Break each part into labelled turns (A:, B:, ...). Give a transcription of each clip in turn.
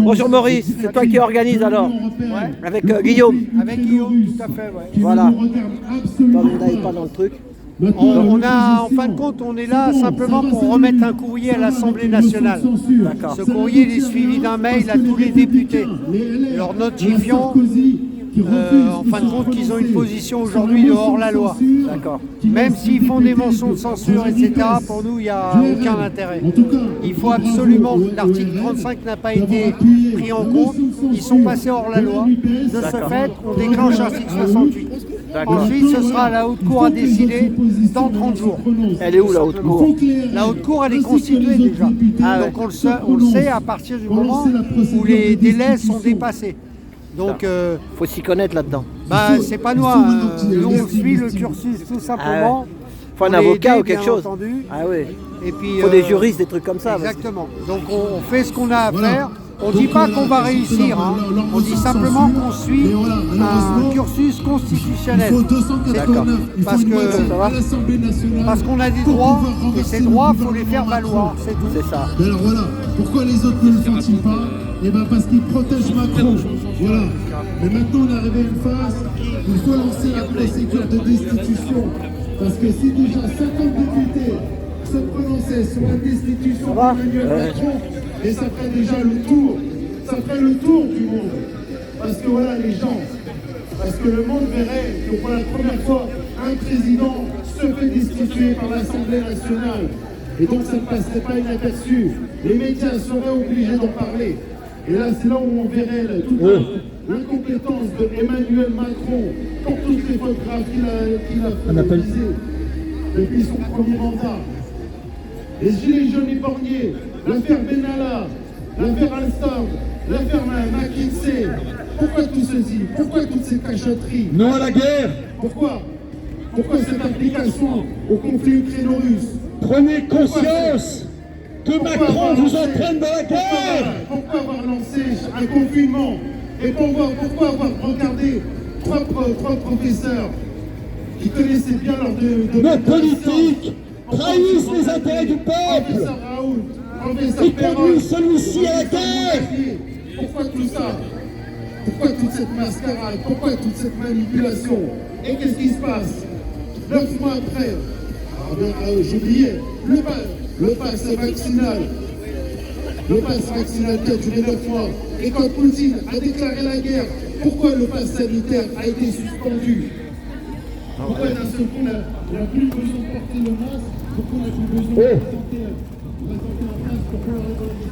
A: Bonjour Maurice, c'est toi qui organise alors?
B: Ouais.
A: Avec Guillaume.
B: Avec Guillaume, tout à fait, ouais.
A: Voilà. Attends, vous n'allez pas dans le truc.
B: On a, en fin de compte, on est là simplement pour remettre un courrier à l'Assemblée nationale.
A: D'accord.
B: Ce courrier il est suivi d'un mail à tous les députés, leur notifiant en fin de compte qu'ils ont une position aujourd'hui de hors-la-loi.
A: D'accord.
B: Même s'ils font des mentions de censure, etc., pour nous, il n'y a aucun intérêt. Il faut absolument, l'article 35 n'a pas été pris en compte, ils sont passés hors la loi. De ce fait, on déclenche l'article 68. Ensuite, ce sera à la Haute Cour à décider dans 30 jours.
A: Elle est où la haute cour?
B: La Haute Cour, elle est constituée déjà. Donc on le sait à partir du moment où les délais sont dépassés. Donc,
A: Faut s'y connaître là-dedans.
B: c'est pas nous, hein. Nous on suit le cursus tout simplement.
A: Faut un
B: Pour
A: avocat
B: l'aider,
A: ou quelque
B: bien
A: chose.
B: entendu.
A: Ah oui.
B: Et puis,
A: Faut des juristes, des trucs comme ça.
B: Exactement. Donc on fait ce qu'on a à faire. On ne dit pas qu'on va réussir, hein. On dit simplement qu'on suit un cursus constitutionnel.
A: D'accord.
B: Parce qu'on a des droits, et ces droits, il faut les faire valoir, c'est tout.
A: C'est ça.
C: Mais alors voilà, pourquoi les autres ne le font-ils pas? Eh bien parce qu'ils protègent Macron. Voilà. Mais maintenant on est arrivé à une phase où il faut lancer la procédure de destitution. Parce que si déjà 50 députés se prononçaient sur la destitution d'Emmanuel Macron, et ça ferait déjà le tour, ça ferait le tour du monde. Parce que voilà les gens, parce que le monde verrait que pour la première fois, un président se fait destituer par l'Assemblée nationale. Et donc ça ne passerait pas inaperçu. Les médias seraient obligés d'en parler. Et là, c'est là où on verrait toute l'incompétence de Emmanuel Macron pour toutes les fautes graves qu'il a réalisées depuis son premier mandat. Les gilets jaunes éborgnés, l'affaire Benalla, l'affaire Alstom, l'affaire McKinsey. Pourquoi tout ceci? Pourquoi toutes ces cachotteries?
D: Non à la guerre!
C: Pourquoi cette application au conflit ukraino-russe?
D: Prenez conscience que Macron vous entraîne dans la guerre!
C: Pourquoi avoir lancé un confinement? Et pourquoi avoir regardé trois professeurs qui connaissaient bien leur de
D: Nos politiques trahissent les intérêts du peuple!
C: Professeur Raoult, professeur
D: Ils
C: Perron,
D: conduisent celui-ci à la guerre!
C: pourquoi tout ça? Pourquoi toute cette mascarade? Pourquoi toute cette manipulation? Et qu'est-ce qui se passe? 9 mois après, j'oubliais, le pass vaccinal. Le pass vaccinal qui a duré 9 mois. Et quand Poutine a déclaré la guerre, pourquoi le pass sanitaire a été suspendu? Pourquoi d'un seul coup on n'a plus besoin de porter le masque? Pourquoi on n'a plus besoin de porter un masque? Pourquoi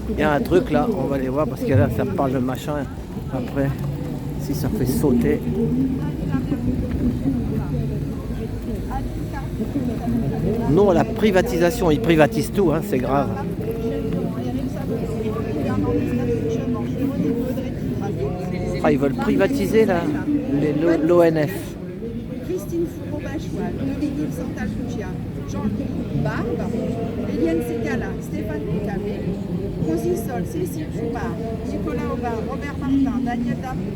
A: Il y a un truc là, on va aller voir parce que là ça parle de machin. Après, si ça fait sauter. Non à la privatisation, ils privatisent tout, hein, c'est grave. Ah, ils veulent privatiser là, l'ONF.
E: Christine Foucault-Bachois, Dominique Santal-Fouchia, Jean-Claude Barbe, Eliane Secala, Stéphane Pécamé, Rosy Sol, Cécile Choupard, Nicolas Aubin, Robert Martin, Daniel Damon,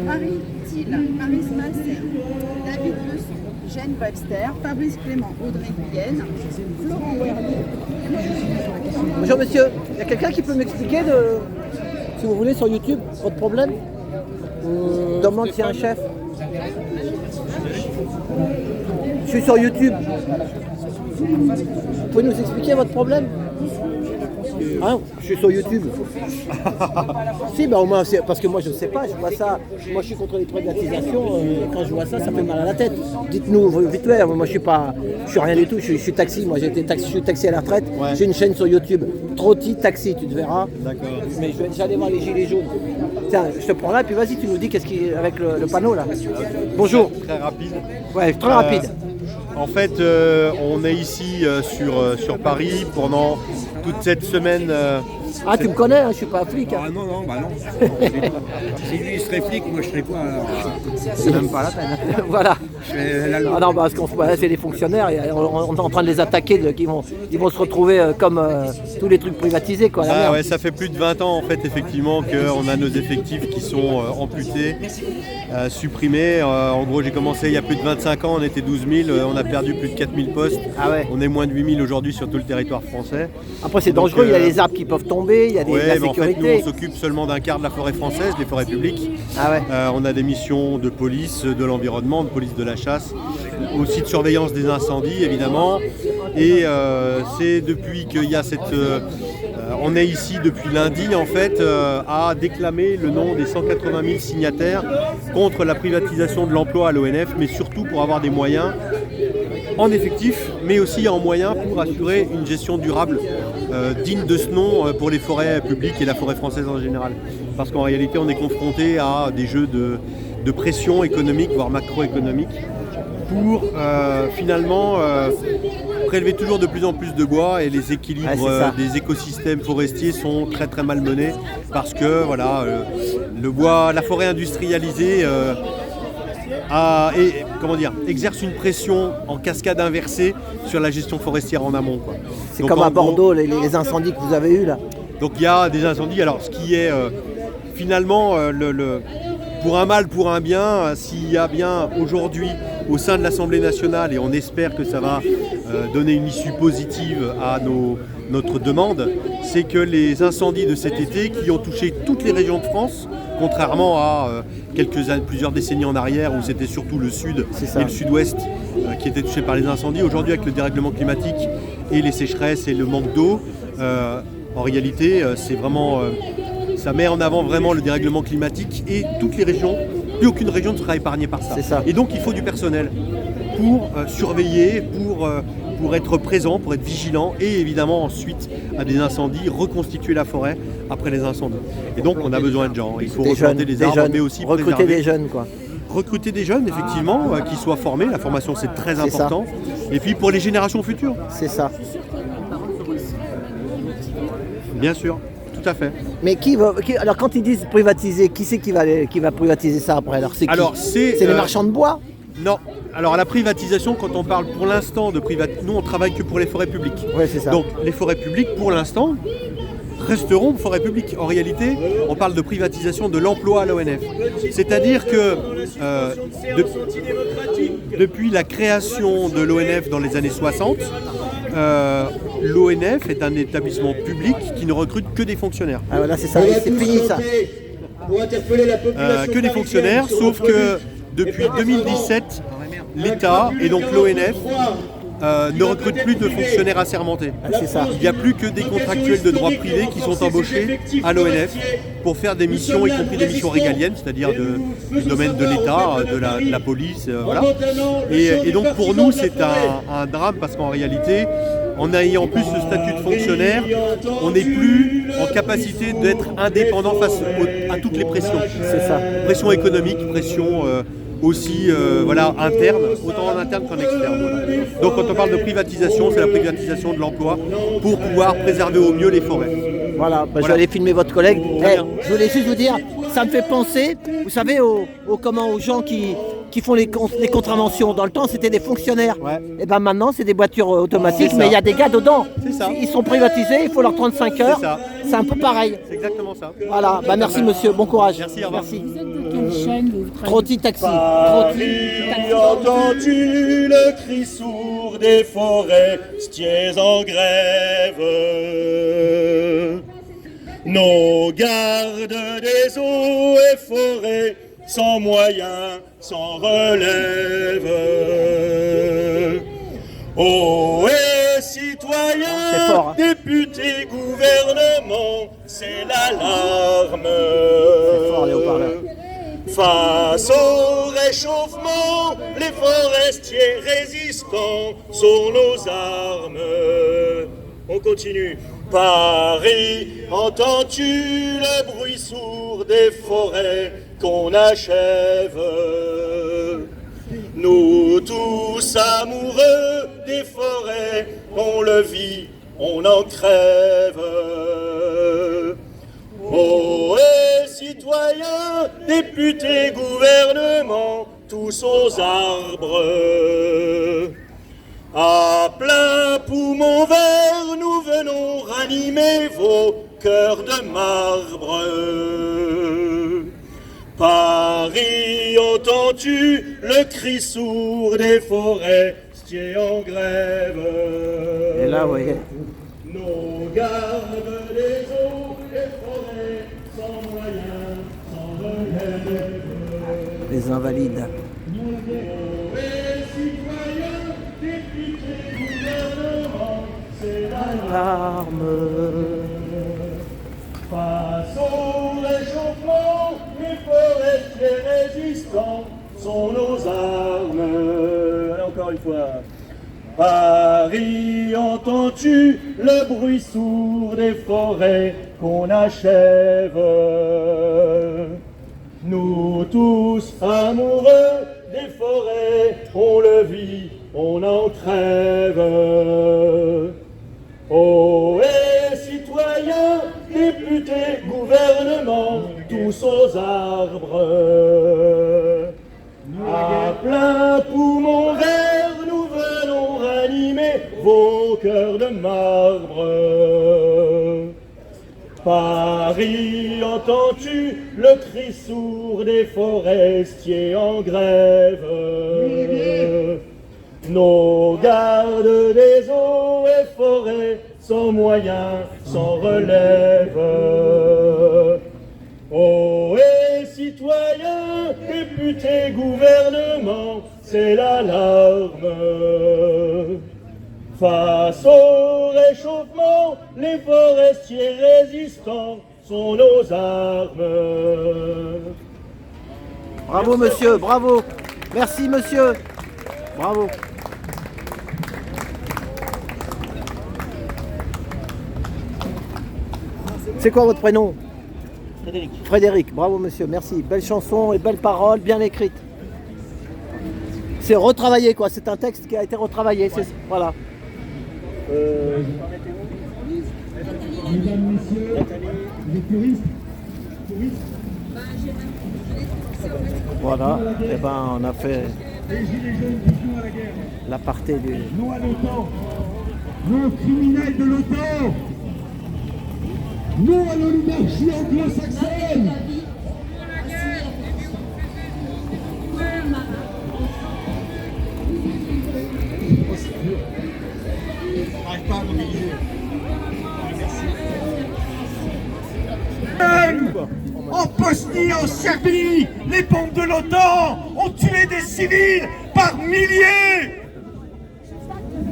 E: Marie Thiel, Marie Masser, David Leçon, Jeanne Webster, Fabrice Clément, Audrey Guyenne, Florent Wernier.
A: Bonjour monsieur, il y a quelqu'un qui peut m'expliquer si vous voulez sur YouTube votre problème? Demande s'il y a un chef. Je suis sur YouTube. Vous pouvez nous expliquer votre problème? Hein? Je suis sur YouTube. Si, bah au moins, parce que moi je ne sais pas, je vois ça. Moi je suis contre les privatisations, quand je vois ça, ça fait mal à la tête. Dites-nous vite fait, moi je suis rien du tout, je suis taxi, moi je suis taxi à la retraite, j'ai une chaîne sur YouTube, Trotti Taxi, tu te verras. D'accord. Mais j'allais voir les gilets jaunes. Tiens, je te prends là et puis vas-y, tu nous dis qu'est-ce qui avec le panneau là. Bonjour.
F: Très rapide.
A: Ouais, très rapide.
F: En fait, on est ici sur Paris pendant toute cette semaine.
A: Ah, tu me connais, hein, je suis pas flic. Hein.
G: Ah non, non, bah non. Si lui il serait flic, moi je serais quoi alors?
A: C'est même pas la peine. Voilà. Ah non, parce qu'on c'est des fonctionnaires, et on est en train de les attaquer, ils vont se retrouver comme tous les trucs privatisés, quoi.
F: Ah ouais, ça fait plus de 20 ans en fait effectivement qu'on a nos effectifs qui sont amputés, supprimés. En gros, j'ai commencé il y a plus de 25 ans, on était 12 000, on a perdu plus de 4 000 postes.
A: Ah ouais.
F: On est moins de 8 000 aujourd'hui sur tout le territoire français.
A: Après c'est dangereux, il y a les arbres qui peuvent tomber, il y a la
F: mais en fait,
A: sécurité.
F: nous on s'occupe seulement d'un quart de la forêt française, des forêts publiques.
A: Ah ouais.
F: On a des missions de police de l'environnement, de police de la chasse, aussi de surveillance des incendies évidemment. Et c'est depuis qu'il y a cette... on est ici depuis lundi en fait à déclamer le nom des 180 000 signataires contre la privatisation de l'emploi à l'ONF, mais surtout pour avoir des moyens en effectif, mais aussi en moyens pour assurer une gestion durable digne de ce nom pour les forêts publiques et la forêt française en général. Parce qu'en réalité, on est confronté à des jeux de pression économique, voire macroéconomique, pour finalement prélever toujours de plus en plus de bois, et les équilibres des écosystèmes forestiers sont très très mal menés parce que voilà, le bois, la forêt industrialisée exerce une pression en cascade inversée sur la gestion forestière en amont, quoi.
A: C'est comme à Bordeaux, les incendies que vous avez eus là.
F: Donc il y a des incendies, alors ce qui est finalement pour un mal, pour un bien, s'il y a bien aujourd'hui au sein de l'Assemblée nationale, et on espère que ça va donner une issue positive à notre demande, c'est que les incendies de cet été qui ont touché toutes les régions de France, contrairement à plusieurs décennies en arrière où c'était surtout le sud et le sud-ouest qui étaient touchés par les incendies, aujourd'hui avec le dérèglement climatique et les sécheresses et le manque d'eau, en réalité c'est vraiment... ça met en avant vraiment le dérèglement climatique, et toutes les régions, plus aucune région ne sera épargnée par ça. Et donc il faut du personnel pour surveiller, pour être présent, pour être vigilant, et évidemment ensuite à des incendies, reconstituer la forêt après les incendies. Et donc on a besoin de gens, il faut replanter les arbres, mais aussi
A: recruter des jeunes, quoi.
F: Recruter des jeunes, effectivement, qui soient formés, la formation c'est très important, et puis pour les générations futures.
A: C'est ça.
F: Bien sûr. Tout à fait.
A: Mais alors quand ils disent privatiser, qui c'est qui va privatiser ça après? Alors c'est les marchands de bois?
F: Non. Alors la privatisation, quand on parle pour l'instant de privatisation, nous on travaille que pour les forêts publiques.
A: Oui, c'est ça.
F: Donc les forêts publiques pour l'instant resteront forêts publiques. En réalité, on parle de privatisation de l'emploi à l'ONF. C'est-à-dire que depuis la création de l'ONF dans les années 60, l'ONF est un établissement public qui ne recrute que des fonctionnaires.
A: Ah voilà, c'est ça, c'est fini ça.
F: Que des fonctionnaires, sauf que depuis 2017, l'État et donc l'ONF ne recrutent plus de fonctionnaires assermentés.
A: Ah, c'est ça.
F: Il n'y a plus que des contractuels de droit privé qui sont embauchés à l'ONF pour faire des missions, y compris des missions régaliennes, c'est-à-dire du domaine de l'État, de la police, voilà. Et donc pour nous c'est un drame, parce qu'en réalité, en ayant plus ce statut de fonctionnaire, on n'est plus en capacité d'être indépendant face à toutes les pressions.
A: C'est ça.
F: Pression économique, pression aussi interne, autant en interne qu'en externe. Voilà. Donc quand on parle de privatisation, c'est la privatisation de l'emploi pour pouvoir préserver au mieux les forêts.
A: Voilà, je vais aller filmer votre collègue. Je voulais juste vous dire, ça me fait penser, vous savez, aux gens qui font les contraventions. Dans le temps, c'était des fonctionnaires.
F: Ouais.
A: Et ben maintenant, c'est des voitures automatiques, mais il y a des gars dedans.
F: C'est ça.
A: Ils sont privatisés, il faut leur 35 heures. C'est un peu pareil.
F: C'est exactement ça.
A: Voilà, merci monsieur, bon courage.
F: Merci, au revoir.
A: Merci.
G: Vous êtes de quelle chaîne vous travaillez?
A: Trotti Taxi.
H: Entends-tu le cri sourd des forestiers en grève? Nos gardes des eaux et forêts, sans moyens, sans relève. Oh, et citoyens,
A: fort, hein.
H: députés, gouvernement, c'est l'alarme.
A: C'est fort, les haut-parleurs.
H: Face au réchauffement, les forestiers résistants sont nos armes. On continue. Paris, entends-tu le bruit sourd des forêts qu'on achève? Nous tous amoureux des forêts, on le vit, on en crève. Oh, et citoyens, députés, gouvernement, tous aux arbres. À plein poumon vert, nous venons ranimer vos cœurs de marbre. Paris, entends-tu le cri sourd des forestiers en grève?
A: Et là, vous voyez.
H: Nos gardes des eaux, des forêts, sans moyens, sans relève.
A: Les invalides.
H: Les citoyens, députés, gouvernements, c'est
A: L'arme.
H: face au réchauffement, les forestiers résistants sont nos armes. Allez, encore une fois. Paris, entends-tu le bruit sourd des forêts qu'on achève? Nous tous amoureux des forêts, on le vit, on en crève. Oh, et citoyens, députés, gouvernements, tous aux arbres. À plein poumon vert, nous venons ranimer vos cœurs de marbre. Paris, entends-tu le cri sourd des forestiers en grève? Nos gardes des eaux et forêts, sans moyens, sans relève. Oh, et citoyens, députés, gouvernements, c'est l'alarme. Face au réchauffement, les forestiers résistants sont nos armes.
A: Bravo monsieur, bravo. Merci monsieur. Bravo. C'est quoi votre prénom?
I: Frédéric.
A: Frédéric, bravo monsieur, merci. Belle chanson et belle parole, bien écrite. C'est retravaillé quoi, c'est un texte qui a été retravaillé, ouais. Voilà.
C: Mesdames, messieurs, les puristes,
A: Voilà, et ben on a fait l'aparté du...
C: non à l'OTAN, non aux criminels de l'OTAN, non à l'oligarchie anglo-saxonne.
H: En Bosnie, en Serbie, les bombes de l'OTAN ont tué des civils par milliers.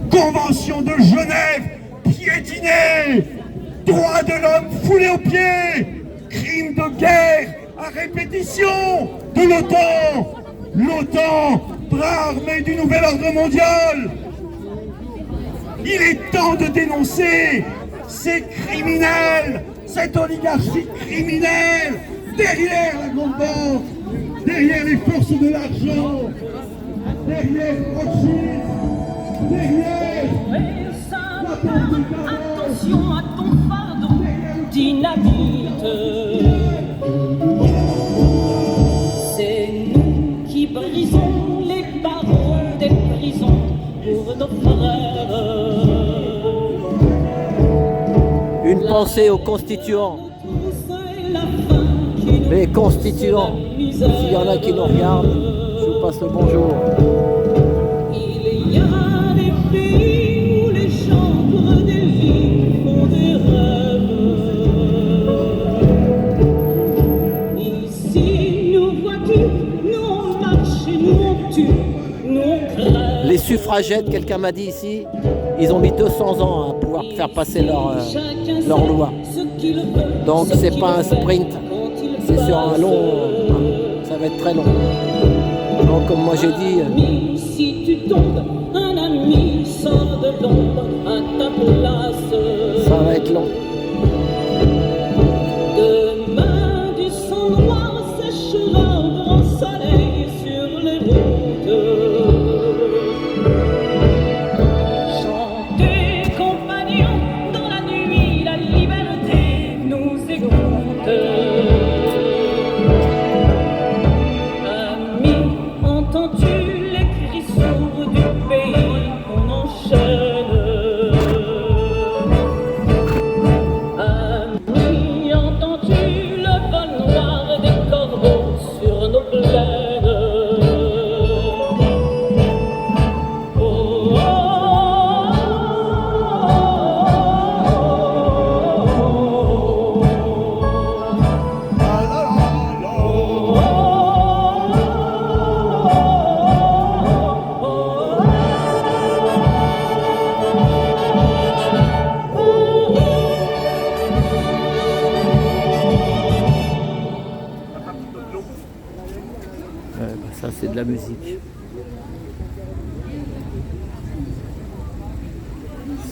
H: Convention de Genève piétinée, droits de l'homme foulés aux pieds, crimes de guerre à répétition de l'OTAN. L'OTAN, bras armé du nouvel ordre mondial. Il est temps de dénoncer ces criminels, cette oligarchie criminelle, derrière la grande banque, derrière les forces de l'argent, derrière Rothschild, derrière la banque de Caron.
J: Attention à ton fardeau, dynamite. C'est nous qui brisons les barreaux des prisons pour nos frères.
A: Une pensée aux constituants. Les constituants, s'il y en a qui nous regardent, je vous passe le bonjour.
J: Il y a des pays où les chambres des villes font des rêves. Ici, nous vois-tu, nous on marche et nous on tue, nous on crève.
A: Les suffragettes, quelqu'un m'a dit ici, ils ont mis 200 ans à pouvoir faire passer leur loi. Donc c'est pas un sprint, c'est sur un long, ça va être très long. Donc comme moi j'ai dit,
J: si tu tombes, un ami sort de l'ombre à ta place.
A: Ça va être long.
J: Demain du sang noir séchera au grand soleil sur les routes. Chantez compagnons, dans la nuit la liberté nous égoutte. Amis,
A: c'est de la musique.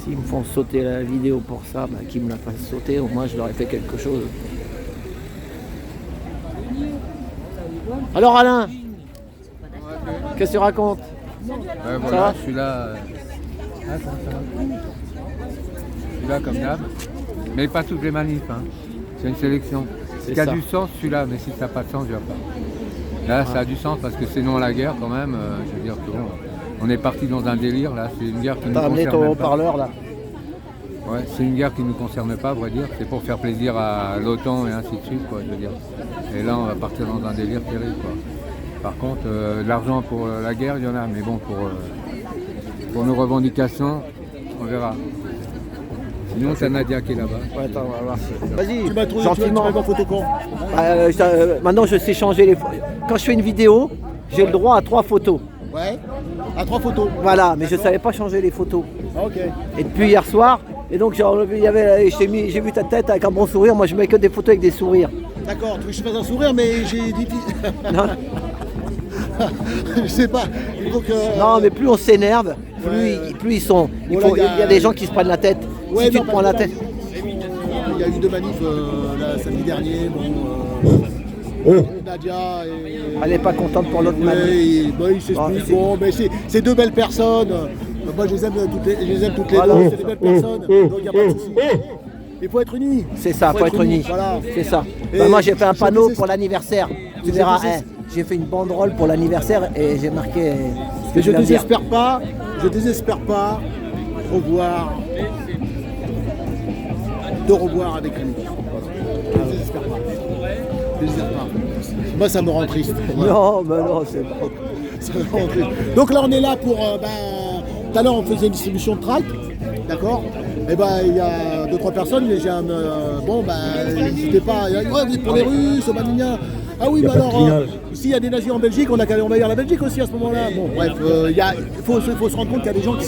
A: S'ils me font sauter la vidéo pour ça, bah, qu'ils me la fassent sauter, au moins je leur ai fait quelque chose. Alors Alain, qu'est-ce que tu racontes?
I: Voilà, je suis là. Je suis là comme d'hab. Mais pas toutes les manifs, hein. C'est une sélection. Ce qui a du sens, celui-là, mais si ça n'a pas de sens, je ne viens pas. Là, ça a du sens parce que c'est non à la guerre quand même. Je veux dire que bon, on est parti dans un délire là, c'est une guerre qui nous concerne. T'as amené ton
A: haut-parleur là.
I: Ouais, c'est une guerre qui ne nous concerne pas, à vrai dire. C'est pour faire plaisir à l'OTAN et ainsi de suite, quoi, je veux dire. Et là, on va partir dans un délire terrible, quoi. Par contre, de l'argent pour la guerre, il y en a, mais bon, pour nos revendications, on verra. Sinon, c'est Nadia qui est là-bas.
A: Ouais, attends, on va voir. Vas-y,
C: Tu m'as trouvé,
A: gentiment.
C: tu m'as photo quand?
A: Maintenant, je sais changer les photos. Quand je fais une vidéo, j'ai le droit à 3 photos.
C: Ouais, à 3 photos.
A: Voilà, mais je ne savais pas changer les photos.
C: Ah, ok.
A: Et depuis hier soir, et donc j'ai vu ta tête avec un bon sourire. Moi, je mets que des photos avec des sourires.
C: D'accord, tu veux que je fasse un sourire, mais j'ai dit...
A: Non.
C: Je sais pas. Donc,
A: non, mais plus on s'énerve, plus ils sont. Il y a des gens qui se prennent la tête.
C: Ouais,
A: si tu te prends la tête.
C: Il y a eu 2 manifs samedi dernier. Nadia et...
A: Elle n'est pas contente pour l'autre manif.
C: Il s'explique. Bon, mais c'est 2 belles personnes. Moi, je les aime toutes les
A: Voilà.
C: deux. C'est des belles personnes. Donc, il n'y a pas de souci. Il faut être unis.
A: C'est ça, il faut être unis.
C: Voilà.
A: C'est ça. Bah, moi, j'ai fait un panneau pour l'anniversaire. Tu verras, j'ai fait une banderole pour l'anniversaire et j'ai marqué.
C: Mais je désespère pas de revoir avec Rémi. Je désespère pas. Moi, ça me rend triste.
A: Non, mais non, c'est bon.
C: Ça me rend triste. Donc là, on est là pour... tout à l'heure, on faisait une distribution de tracts, d'accord? Et il y a 2-3 personnes, j'ai un... n'hésitez pas, pour les Russes, Manignan. Ah oui, mais alors, s'il y a des nazis en Belgique, on a qu'à envahir la Belgique aussi à ce moment-là. Bon, bref, il faut se rendre compte qu'il y a des gens qui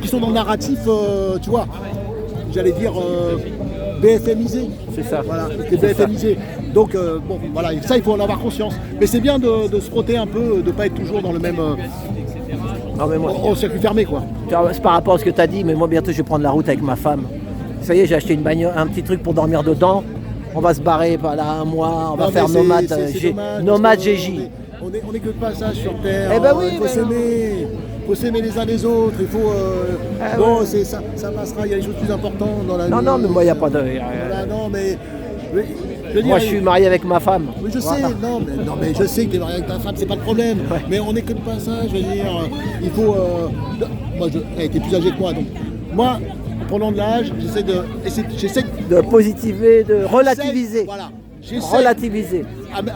C: sont dans le narratif, tu vois, j'allais dire BFMisé.
A: C'est ça.
C: Voilà, c'est BFMisé. Donc, voilà, ça, il faut en avoir conscience. Mais c'est bien de se frotter un peu, de ne pas être toujours dans le même...
A: Non, mais moi,
C: au circuit fermé, quoi.
A: C'est par rapport à ce que tu as dit, mais moi, bientôt, je vais prendre la route avec ma femme. Ça y est, j'ai acheté une bagnole, un petit truc pour dormir dedans. On va se barrer là 1 mois, on va faire nomade GJ.
C: On est que de passage sur Terre.
A: Eh ben oui,
C: il faut s'aimer les uns les autres. Il faut. Ça passera. Il y a des choses plus importantes dans la vie.
A: Non, mais moi, il n'y a pas de.
C: Voilà, non, mais.
A: Moi, je suis marié avec ma femme.
C: Oui, je sais. Non, mais je sais que tu es marié avec ta femme, c'est pas le problème. Ouais. Mais on est que de passage. Je veux dire, il faut. Moi, t'es plus âgé que moi, donc moi. Pendant de l'âge, j'essaie de
A: positiver, de relativiser.
C: Voilà.
A: Relativiser.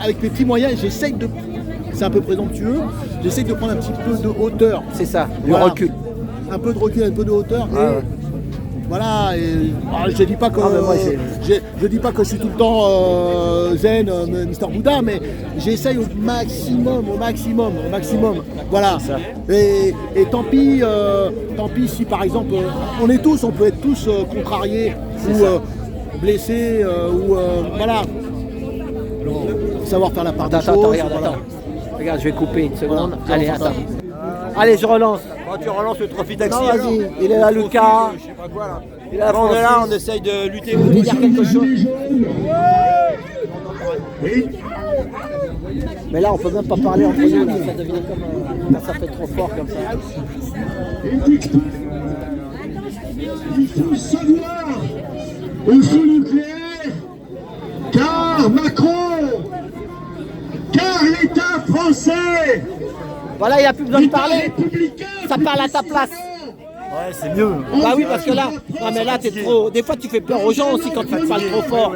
C: Avec mes petits moyens, c'est un peu présomptueux, j'essaie de prendre un petit peu de hauteur.
A: C'est ça, du recul.
C: Un peu de recul, un peu de hauteur. Voilà, je dis pas que je dis pas que je suis tout le temps zen, Mister Bouddha, mais j'essaye au maximum. Voilà. Et tant pis si par exemple on peut être tous contrariés ou blessés ou voilà. Savoir faire la part des choses.
A: Attends. Regarde, je vais couper une seconde. Voilà, allez, attends. Allez, je relance.
F: Quand tu relances le Trophy Taxi,
A: non, vas-y, il est là, Lucas.
F: Je sais pas quoi là.
A: Il est là,
F: on est là, on essaye de lutter.
A: Vous voulez dire quelque chose? Mais là, on peut même pas parler entre nous. Là. Ça devient comme ça fait trop fort comme ça.
H: Il faut savoir au feu nucléaire, car Macron, car l'État français.
A: Voilà, il n'y a plus besoin de parler. Ça parle à ta place.
F: Ouais, c'est mieux.
A: Bah oui, parce que là, non mais là, t'es trop. Des fois, tu fais peur aux gens aussi quand tu parles trop fort.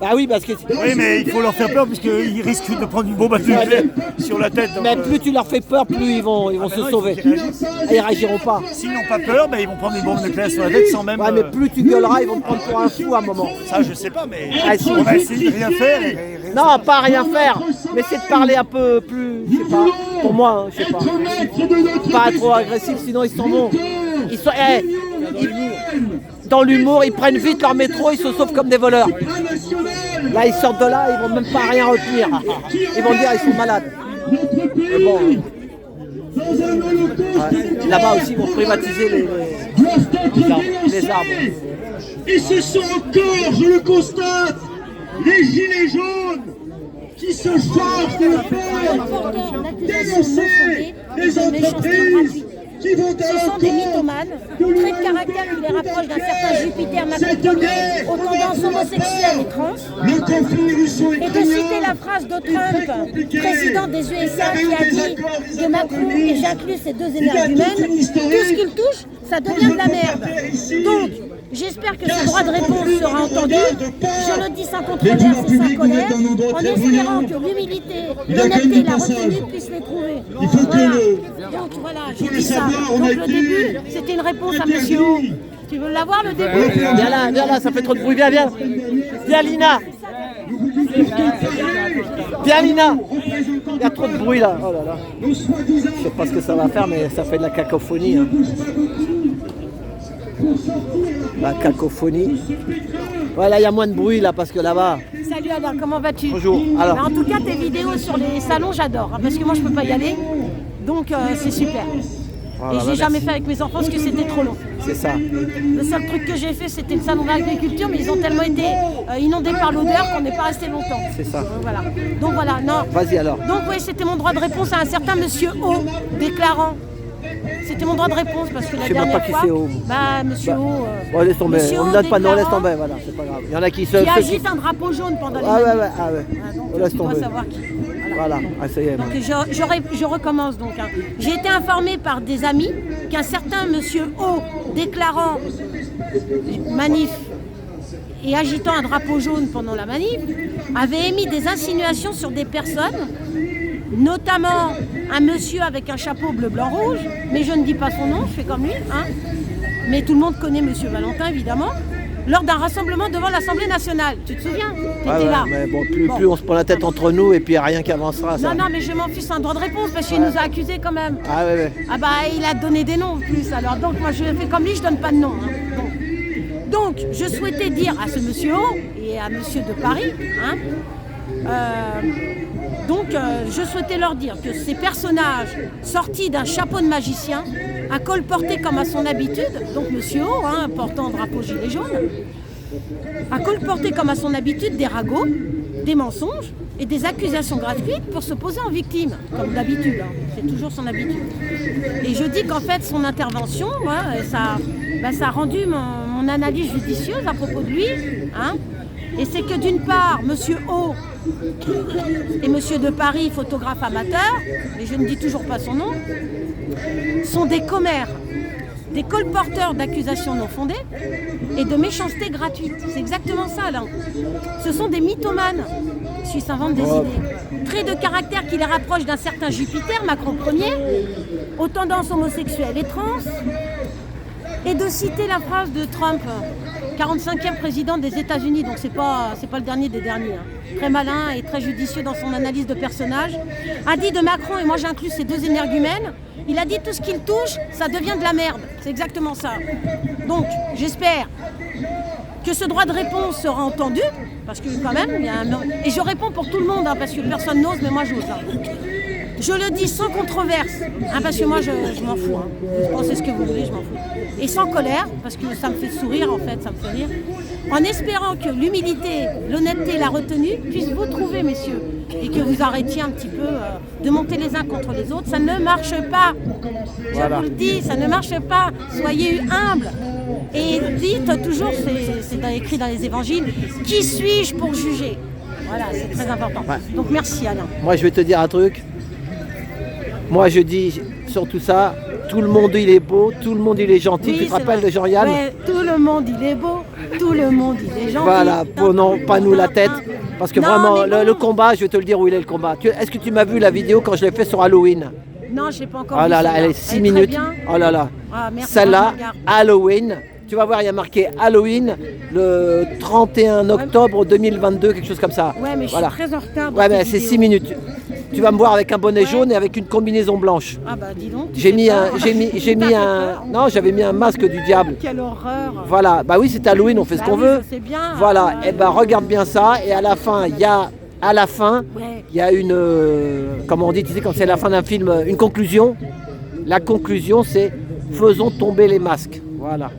A: Bah oui, parce que.
K: Oui, mais il faut leur faire peur puisqu'ils risquent de prendre une bombe atomique sur la tête.
A: Donc, mais plus tu leur fais peur, plus ils vont se sauver. Ils réagiront pas.
K: S'ils n'ont pas peur, ils vont prendre une bombe nucléaire sur la tête sans même.
A: Ouais, mais plus tu gueuleras, ils vont te prendre pour un fou à un moment.
K: Ça, je sais pas, mais on va essayer de rien faire.
A: Non, pas rien faire, mais c'est de parler un peu plus, je sais pas, pour moi, je sais pas. Pas trop agressif, sinon ils s'en vont. Dans l'humour, ils prennent vite leur métro, ils se sauvent comme des voleurs. Là, ils sortent de là, ils vont même pas rien retenir. Ils vont dire, ils sont malades.
H: notre
A: Mais bon,
H: pays, dans un holocauste
A: là-bas aussi, ils vont privatiser
H: doivent être
A: les arbres.
H: dénoncés. Et ce sont encore, je le constate, les gilets jaunes qui se forcent de faire dénoncer les entreprises qui vont
G: Ce sont des mythomanes, traits de caractère qui les rapprochent d'un certain Jupiter Macron Ier, aux tendances homosexuelles et trans.
H: le conflit
G: Et de
H: russo-ukrainien.
G: citer la phrase de Trump, président des USA, qui a dit que Macron, et j'inclus ces deux énergumènes, tout ce qu'il touche, ça devient de la merde. Donc, j'espère que ce droit de réponse sera entendu. Je le dis sans controverse et sans colère, en espérant que l'humilité, l'honnêteté et la retenue puissent les trouver. Voilà. Donc voilà, j'ai dit ça. Donc le début, c'était une réponse à monsieur O. Tu veux l'avoir le début?
A: Viens là, ça fait trop de bruit, viens. Viens Lina. Viens Lina. Il y a trop de bruit là. Oh là là. Je sais pas ce que ça va faire, mais ça fait de la cacophonie. Hein. La cacophonie. Voilà, il y a moins de bruit là parce que là-bas.
G: Salut Alain, comment vas-tu?
A: Bonjour. Alors.
G: En tout cas, tes vidéos sur les salons, j'adore, hein, parce que moi je peux pas y aller, donc c'est super.
A: Voilà,
G: Et j'ai jamais fait avec mes enfants parce que c'était trop long.
A: C'est ça.
G: Le seul truc que j'ai fait, c'était le salon de l'agriculture, mais ils ont tellement été inondés par l'odeur qu'on n'est pas resté longtemps.
A: C'est ça.
G: Donc voilà, non.
A: Vas-y alors.
G: Donc oui, c'était mon droit de réponse à un certain monsieur O, déclarant. C'était mon droit de réponse parce que la
A: Je sais même
G: dernière
A: pas qui
G: fois,
A: c'est O.
G: monsieur O.
A: Bon, laisse tomber.
G: Monsieur
A: On ne
G: O
A: donne pas de nom, laisse
G: déclarant
A: tomber. Voilà, c'est pas grave. Il y en a qui se.
G: Qui agite un drapeau jaune pendant les
A: Ah ouais.
G: donc,
A: On laisse
G: tu dois
A: tomber.
G: savoir qui.
A: Voilà. Ah, ça y est.
G: Donc je recommence donc. Hein. J'ai été informée par des amis qu'un certain monsieur O, déclarant manif et agitant un drapeau jaune pendant la manif, avait émis des insinuations sur des personnes, notamment un monsieur avec un chapeau bleu, blanc, rouge, mais je ne dis pas son nom, je fais comme lui, hein. Mais tout le monde connaît monsieur Valentin évidemment, lors d'un rassemblement devant l'Assemblée nationale. Tu te souviens? T'étais là.
A: Mais bon, plus on se prend la tête entre nous et puis il n'y a rien qui avancera. Ça.
G: Non, mais je m'en fiche, c'est un droit de réponse parce qu'il nous a accusés quand même.
A: Ah ouais.
G: Ah bah il a donné des noms en plus, alors donc moi je fais comme lui, je donne pas de nom. Hein. Bon. Donc je souhaitais dire à ce monsieur O et à monsieur de Paris, hein, je souhaitais leur dire que ces personnages sortis d'un chapeau de magicien, à col porté comme à son habitude, donc monsieur O, hein, portant drapeau gilet jaune, à col porté comme à son habitude des ragots, des mensonges et des accusations gratuites pour se poser en victime, comme d'habitude, hein. C'est toujours son habitude. Et je dis qu'en fait son intervention, ça a rendu mon analyse judicieuse à propos de lui, hein. Et c'est que d'une part, monsieur O et monsieur de Paris, photographe amateur, et je ne dis toujours pas son nom, sont des commères, des colporteurs d'accusations non fondées et de méchanceté gratuite. C'est exactement ça, là. Ce sont des mythomanes qui s'inventent des idées. Traits de caractère qui les rapprochent d'un certain Jupiter, Macron Ier, aux tendances homosexuelles et trans, et de citer la phrase de Trump, 45e président des États-Unis, donc c'est pas le dernier des derniers, hein. Très malin et très judicieux dans son analyse de personnage, a dit de Macron, et moi j'inclus ces deux énergumènes, il a dit tout ce qu'il touche, ça devient de la merde. C'est exactement ça. Donc j'espère que ce droit de réponse sera entendu, parce que quand même, il y a un... Et je réponds pour tout le monde, hein, parce que personne n'ose, mais moi j'ose. Hein. Je le dis sans controverse, hein, parce que moi je m'en fous. Hein. Vous pensez ce que vous voulez, je m'en fous. Et sans colère, parce que ça me fait sourire en fait, ça me fait rire. En espérant que l'humilité, l'honnêteté et la retenue puissent vous trouver, messieurs. Et que vous arrêtiez un petit peu de monter les uns contre les autres. Ça ne marche pas. Je vous le dis, ça ne marche pas. Soyez humbles. Et dites toujours, c'est écrit dans les évangiles, qui suis-je pour juger? Voilà, c'est très important. Ouais. Donc merci Alain.
A: Moi je vais te dire un truc. Moi je dis sur tout ça, tout le monde il est beau, tout le monde il est gentil. Oui, tu te rappelles de Jean-Yann?
G: Ouais, tout le monde il est beau, tout le monde il est gentil.
A: Voilà, non, pas nous la tête. Parce que non, vraiment, le combat, je vais te le dire où il est le combat. Est-ce que tu m'as vu la vidéo quand je l'ai fait sur Halloween?
G: Non, je n'ai pas encore
A: vu. Oh là là,
G: elle
A: est 6 minutes. Oh là là.
G: Ah,
A: celle-là, Halloween. Tu vas voir, il y a marqué Halloween le 31 octobre 2022, quelque chose comme ça.
G: Ouais, mais je suis très en retard.
A: Ouais, mais c'est 6 minutes. Tu vas me voir avec un bonnet jaune et avec une combinaison blanche.
G: Ah bah dis donc.
A: J'ai mis un, non, j'avais mis un masque du diable.
G: Quelle horreur.
A: Voilà, bah oui, c'est Halloween, on fait ce qu'on veut.
G: Je sais bien.
A: Voilà, et ben regarde bien ça et à la fin il y a à la fin, il y a une, comment on dit, tu sais, quand c'est la fin d'un film, une conclusion. La conclusion, c'est faisons tomber les masques. Voilà.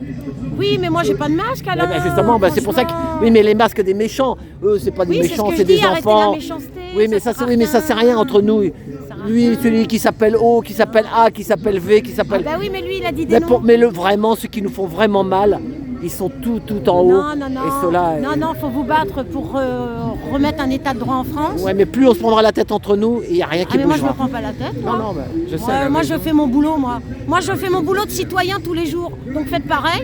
G: Oui, mais moi j'ai pas de masque alors.
A: Justement, c'est pour ça que. Oui, mais les masques des méchants, eux, c'est pas des méchants, c'est des enfants. Oui, mais ça, c'est rien entre nous. Lui, celui qui s'appelle O, qui s'appelle A, qui s'appelle V, qui s'appelle.
G: Ah bah oui, mais lui, il a dit des noms.
A: Mais vraiment, ceux qui nous font vraiment mal, ils sont tout en haut.
G: Non, faut vous battre pour remettre un état de droit en France.
A: Ouais, mais plus on se prendra la tête entre nous, il n'y a rien qui bougera.
G: Mais moi, je me prends pas la tête.
A: Non, je sais.
G: Moi, je fais mon boulot, moi. Moi, je fais mon boulot de citoyen tous les jours. Donc, faites pareil.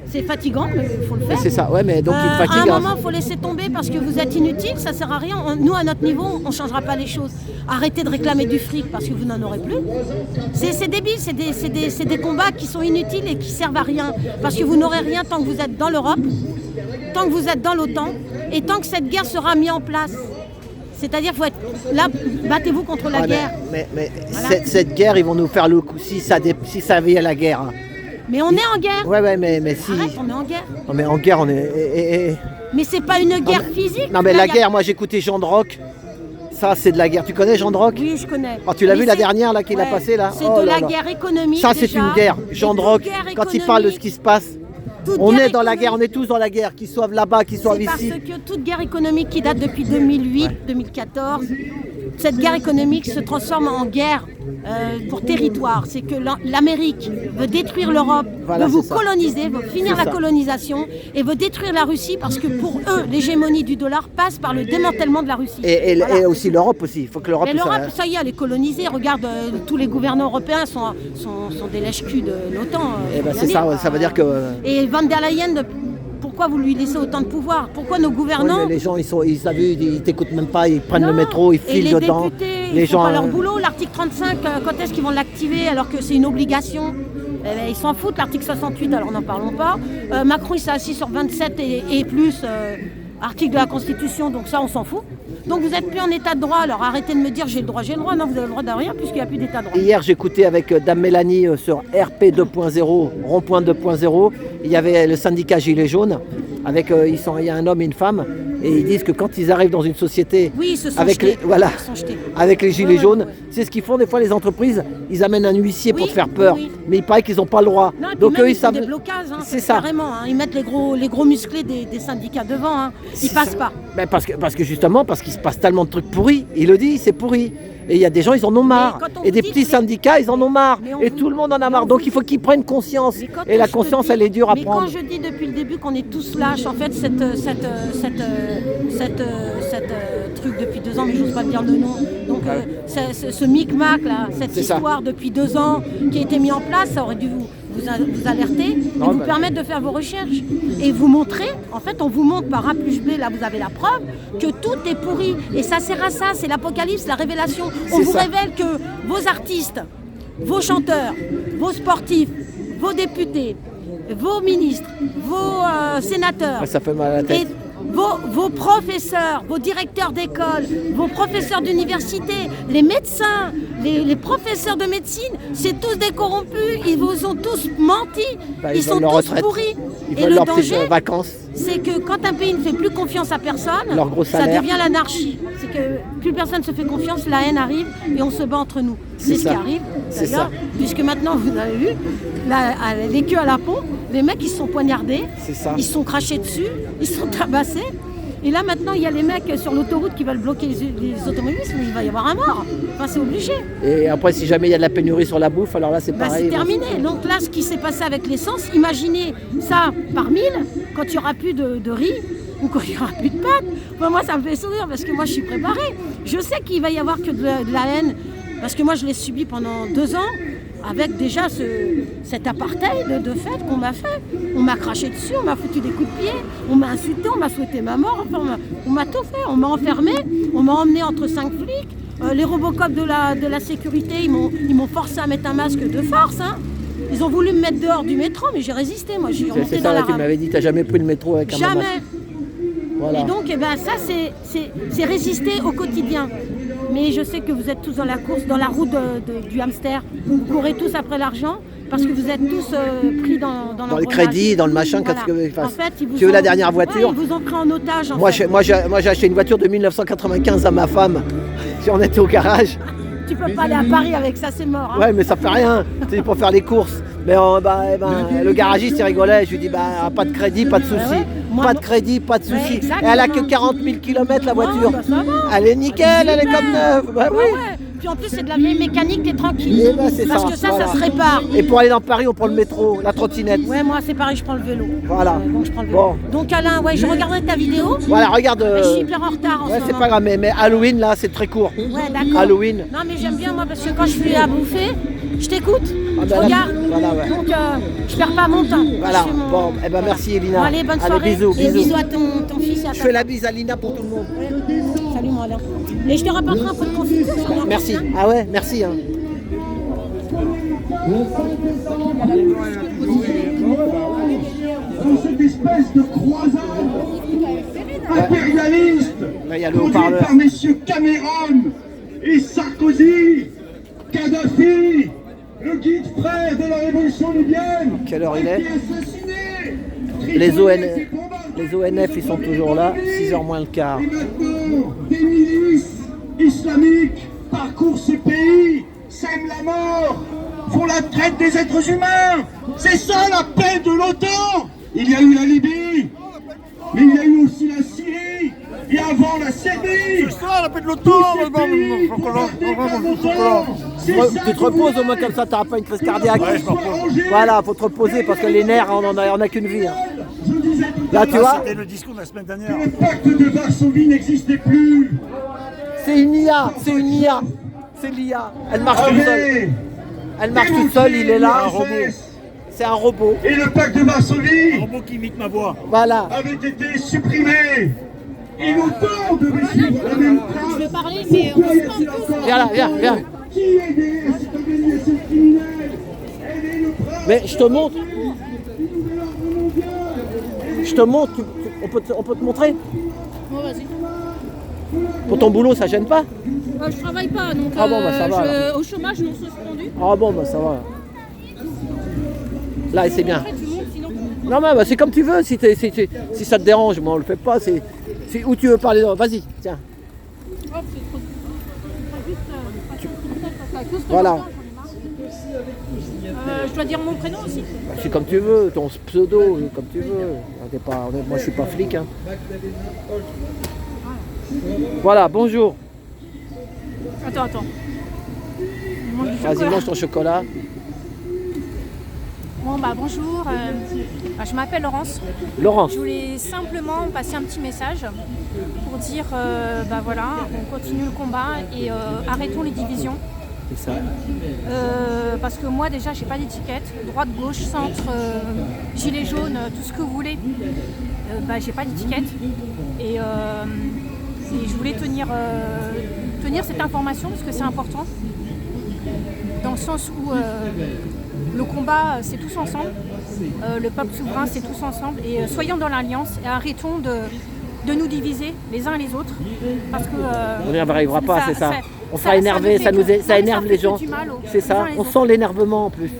G: C'est fatigant, mais il faut le faire.
A: C'est ça, ouais, mais donc il fatigue.
G: À un moment, il faut laisser tomber parce que vous êtes inutile, ça sert à rien. Nous, à notre niveau, on ne changera pas les choses. Arrêtez de réclamer du fric parce que vous n'en aurez plus. C'est débile, c'est des combats qui sont inutiles et qui servent à rien. Parce que vous n'aurez rien tant que vous êtes dans l'Europe, tant que vous êtes dans l'OTAN et tant que cette guerre sera mise en place. C'est-à-dire, faut être là, battez-vous contre la guerre.
A: Mais voilà. Cette guerre, ils vont nous faire le coup si ça vient la guerre.
G: Mais on est en guerre.
A: Ouais, mais si.
G: Arrête, on est en guerre.
A: Non, mais en guerre, on est.
G: Mais c'est pas une guerre physique.
A: Non, mais la guerre, moi j'écoutais Jean de Rock. Ça, c'est de la guerre. Tu connais Jean de Rock?
G: Oui, je connais.
A: Oh, tu l'as vu la dernière là qu'il a passée là?
G: C'est de la guerre économique.
A: Ça, c'est une guerre. Jean de Rock, quand il parle de ce qui se passe. On est dans la guerre, on est tous dans la guerre, qu'ils soient là-bas, qu'ils soient ici.
G: C'est parce que toute guerre économique qui date depuis 2008, 2014, cette guerre économique se transforme en guerre pour territoire. C'est que l'Amérique veut détruire l'Europe, veut vous coloniser, veut finir la colonisation et veut détruire la Russie parce que pour eux, l'hégémonie du dollar passe par le démantèlement de la Russie.
A: Et aussi l'Europe aussi. Il faut que l'Europe.
G: Mais l'Europe, ça y est, elle est colonisée. Regarde, tous les gouvernants européens sont des lèche-culs de l'OTAN.
A: C'est ça, ça veut dire que.
G: Et Van der Leyen, pourquoi vous lui laissez autant de pouvoir? Pourquoi nos gouvernants...
A: Les gens, ils t'écoutent même pas, ils prennent le métro, ils filent dedans.
G: Les gens, ils font pas leur boulot. L'article 35, quand est-ce qu'ils vont l'activer alors que c'est une obligation? Ils s'en foutent, l'article 68, alors n'en parlons pas. Macron, il s'est assis sur 27 et plus articles de la Constitution, donc ça, on s'en fout. Donc vous n'êtes plus en état de droit, alors arrêtez de me dire j'ai le droit. Non, vous avez le droit de rien puisqu'il n'y a plus d'état de droit.
A: Hier, j'écoutais avec Dame Mélanie sur RP 2.0, Rond-Point 2.0, il y avait le syndicat Gilets jaunes, il y a un homme et une femme, et ils disent que quand ils arrivent dans une société avec les Gilets jaunes, c'est ce qu'ils font des fois les entreprises, ils amènent un huissier pour te faire peur, mais il paraît qu'ils n'ont pas le droit.
G: Non, donc eux, ils savent des blocages, c'est ça. Carrément, ils mettent les gros musclés des syndicats devant, ils passent pas.
A: Ben parce que justement, parce qu'il se passe tellement de trucs pourris, il le dit, c'est pourri. Et il y a des gens, ils en ont marre. Et des petits syndicats, ils en ont marre. Et tout le monde en a marre. Donc il faut qu'ils prennent conscience. Et la conscience, elle est dure à prendre.
G: Mais quand je dis depuis le début qu'on est tous lâches, en fait, cette truc depuis 2 ans, mais j'ose pas dire le nom. Donc ce micmac là, cette histoire depuis 2 ans qui a été mis en place, ça aurait dû vous alerter et vous permettre de faire vos recherches et vous montrer, en fait on vous montre par A plus B, là vous avez la preuve que tout est pourri et ça sert à ça, c'est l'apocalypse, la révélation. On vous révèle que vos artistes, vos chanteurs, vos sportifs, vos députés, vos ministres, vos sénateurs,
A: ça fait mal à la tête.
G: Vos professeurs, vos directeurs d'école, vos professeurs d'université, les médecins, les professeurs de médecine, c'est tous des corrompus, ils vous ont tous menti, ils sont tous pourris.
A: Et le danger,
G: c'est que quand un pays ne fait plus confiance à personne, ça devient l'anarchie. C'est que plus personne ne se fait confiance, la haine arrive et on se bat entre nous. C'est ce qui arrive, d'ailleurs, puisque maintenant, vous avez vu, les queues à la pompe, les mecs ils se sont poignardés, ils se sont crachés dessus, ils se sont tabassés. Et là maintenant il y a les mecs sur l'autoroute qui veulent bloquer les automobilistes, mais il va y avoir un mort. Enfin c'est obligé.
A: Et après si jamais il y a de la pénurie sur la bouffe, alors là c'est pareil.
G: C'est terminé. Donc là ce qui s'est passé avec l'essence, imaginez ça par 1000 quand il n'y aura plus de riz ou quand il n'y aura plus de pâtes. Enfin, moi ça me fait sourire parce que moi je suis préparée. Je sais qu'il va y avoir que de la haine parce que moi je l'ai subi pendant 2 ans. Avec déjà cet apartheid de fait qu'on m'a fait. On m'a craché dessus, on m'a foutu des coups de pied, on m'a insulté, on m'a souhaité ma mort, enfin, on m'a tout fait, on m'a enfermé, on m'a emmené entre 5 flics. Les Robocop de la sécurité, ils m'ont forcé à mettre un masque de force. Ils ont voulu me mettre dehors du métro, mais j'ai résisté, moi j'ai remonté dans la rame.
A: Tu m'avais dit, t'as jamais pris le métro avec un masque.
G: Jamais. Voilà. Et donc ça c'est résister au quotidien. Mais je sais que vous êtes tous dans la course, dans la roue du hamster. Vous courez tous après l'argent parce que vous êtes tous pris dans
A: Dans le crédit, dans le machin,
G: Voilà.
A: qu'est-ce que tu
G: En fait, ils vous
A: veux
G: ont-
A: la dernière voiture?
G: Ouais, ils vous ont pris en otage.
A: Moi, j'ai acheté une voiture de 1995 à ma femme. Si on était au garage.
G: Tu peux pas aller à Paris avec ça, c'est mort. Hein.
A: Ouais, mais ça fait rien. C'est pour faire les courses. Mais le garagiste, il rigolait. Je lui dis, pas de crédit, pas de souci.
G: ouais. Moi,
A: Pas de
G: moi-
A: crédit, pas de
G: Ouais,
A: souci. Et
G: exactement.
A: elle a que 40 000 km la voiture.
G: bah, ça va.
A: Elle est nickel, elle est comme neuve. Bah, oui.
G: Ouais. Puis en plus, c'est de la vieille mécanique, t'es tranquille.
A: Eh ben, c'est
G: Parce
A: ça,
G: que ça
A: voilà.
G: se répare.
A: Et pour aller dans Paris, on prend le métro, la trottinette.
G: Ouais, moi, c'est pareil, je prends le vélo.
A: Voilà.
G: Donc, je prends le vélo.
A: Bon.
G: Donc, Alain, ouais, je regarderai ta vidéo.
A: Voilà, regarde.
G: Je suis hyper en retard en
A: Ouais,
G: ce
A: c'est
G: moment.
A: pas grave, mais Halloween, là, c'est très court.
G: Ouais, d'accord.
A: Halloween.
G: Non, mais j'aime bien, moi, parce que quand je suis à bouffer, je t'écoute,
A: Ah,
G: je
A: ben là,
G: regarde.
A: voilà, ouais.
G: Donc, je perds pas mon temps.
A: Voilà.
G: Je fais mon-
A: Bon, eh ben merci, Elina.
G: Bon, allez, bonne soirée.
A: bisous,
G: Et
A: bisous.
G: bisous à ton fils et à
A: Je
G: ta
A: fais la bise à Lina pour tout le monde.
G: Salut, moi, Alain. Et je te rapporterai un peu de confiture. ça va.
A: Merci. Ah ouais, merci. Hein.
H: Dans cette espèce de croisade impérialiste
A: Là, il y a le
H: conduite
A: haut-parleur.
H: par messieurs Cameron et Sarkozy, Kadhafi, le guide frère de la révolution libyenne.
A: Quelle heure il
H: a
A: est?
H: été assassiné.
A: Les
H: Tripoli
A: ONF,
H: et ses combattants.
A: les ONF, ils sont toujours là. 6h moins le quart.
H: Et maintenant, des milices islamiques parcourent ce pays, sèment la mort, font la traite des êtres humains. C'est ça la paix de l'OTAN. Il y a eu la Libye, mais il y a eu aussi la Syrie, et avant la Serbie.
K: C'est ça la paix de l'OTAN.
A: Tu te reposes au moins comme ça, t'auras pas une crise cardiaque.
K: Ouais, je m'en repose.
A: Voilà, faut te reposer parce que les nerfs, on a qu'une vie. Hein. Là, tu vois,
K: C'était le discours de la semaine dernière.
H: Le pacte de Varsovie n'existait plus.
A: c'est une IA, c'est une IA. C'est l'IA. Elle marche toute seule.
H: Avait
A: Elle marche toute seule, il est là.
H: l'URSS.
A: C'est un robot.
H: Et le pacte de Varsovie
K: Un robot qui imite ma voix.
A: Voilà.
H: avait été supprimé. Et l'OTAN devait suivre la même trace.
G: Je veux parler, mais
H: Pourquoi
G: on
H: y
G: se
H: a-t-il
G: parle tous.
H: encore
A: Viens là, viens, viens.
H: Qui aidait cette organisation criminelle? Elle est le prince.
A: Mais je te montre. Je te montre. On peut te montrer.
G: Bon, vas-y.
A: Pour ton boulot, ça gêne pas?
G: Je travaille pas, donc
A: Ah bon, bah, ça va, alors.
G: au chômage, non suspendu.
A: Ah bon, bah ça va. Là, c'est bien.
G: Après, tu montes, sinon.
A: Non, mais c'est comme tu veux. Si ça te dérange, moi, on le fait pas. C'est où tu veux parler. Vas-y, tiens.
G: Hop, c'est trop. Juste,
A: Voilà.
G: Je dois dire mon prénom aussi.
A: C'est comme tu veux, ton pseudo, comme tu veux. Moi, je suis pas flic. Hein. Voilà, bonjour.
G: Attends.
A: Vas-y, mange ton chocolat.
L: Bon bah bonjour, je m'appelle Laurence.
A: Laurence.
L: Je voulais simplement passer un petit message pour dire bah voilà, on continue le combat et arrêtons les divisions.
A: C'est ça.
L: Parce que moi déjà j'ai pas d'étiquette, droite, gauche, centre, gilet jaune, tout ce que vous voulez. Bah j'ai pas d'étiquette et je voulais tenir cette information parce que c'est important. Dans le sens où le combat, c'est tous ensemble. Le peuple souverain, c'est tous ensemble. Et soyons dans l'alliance et arrêtons de nous diviser les uns et les autres. Parce que
A: On n'y arrivera pas, c'est ça. On sera
L: ça
A: énervé,
L: ne
A: ça
L: fait
A: énerve
L: que
A: les gens.
L: du mal
A: C'est ça.
L: uns et les
A: On
L: autres.
A: sent l'énervement en plus.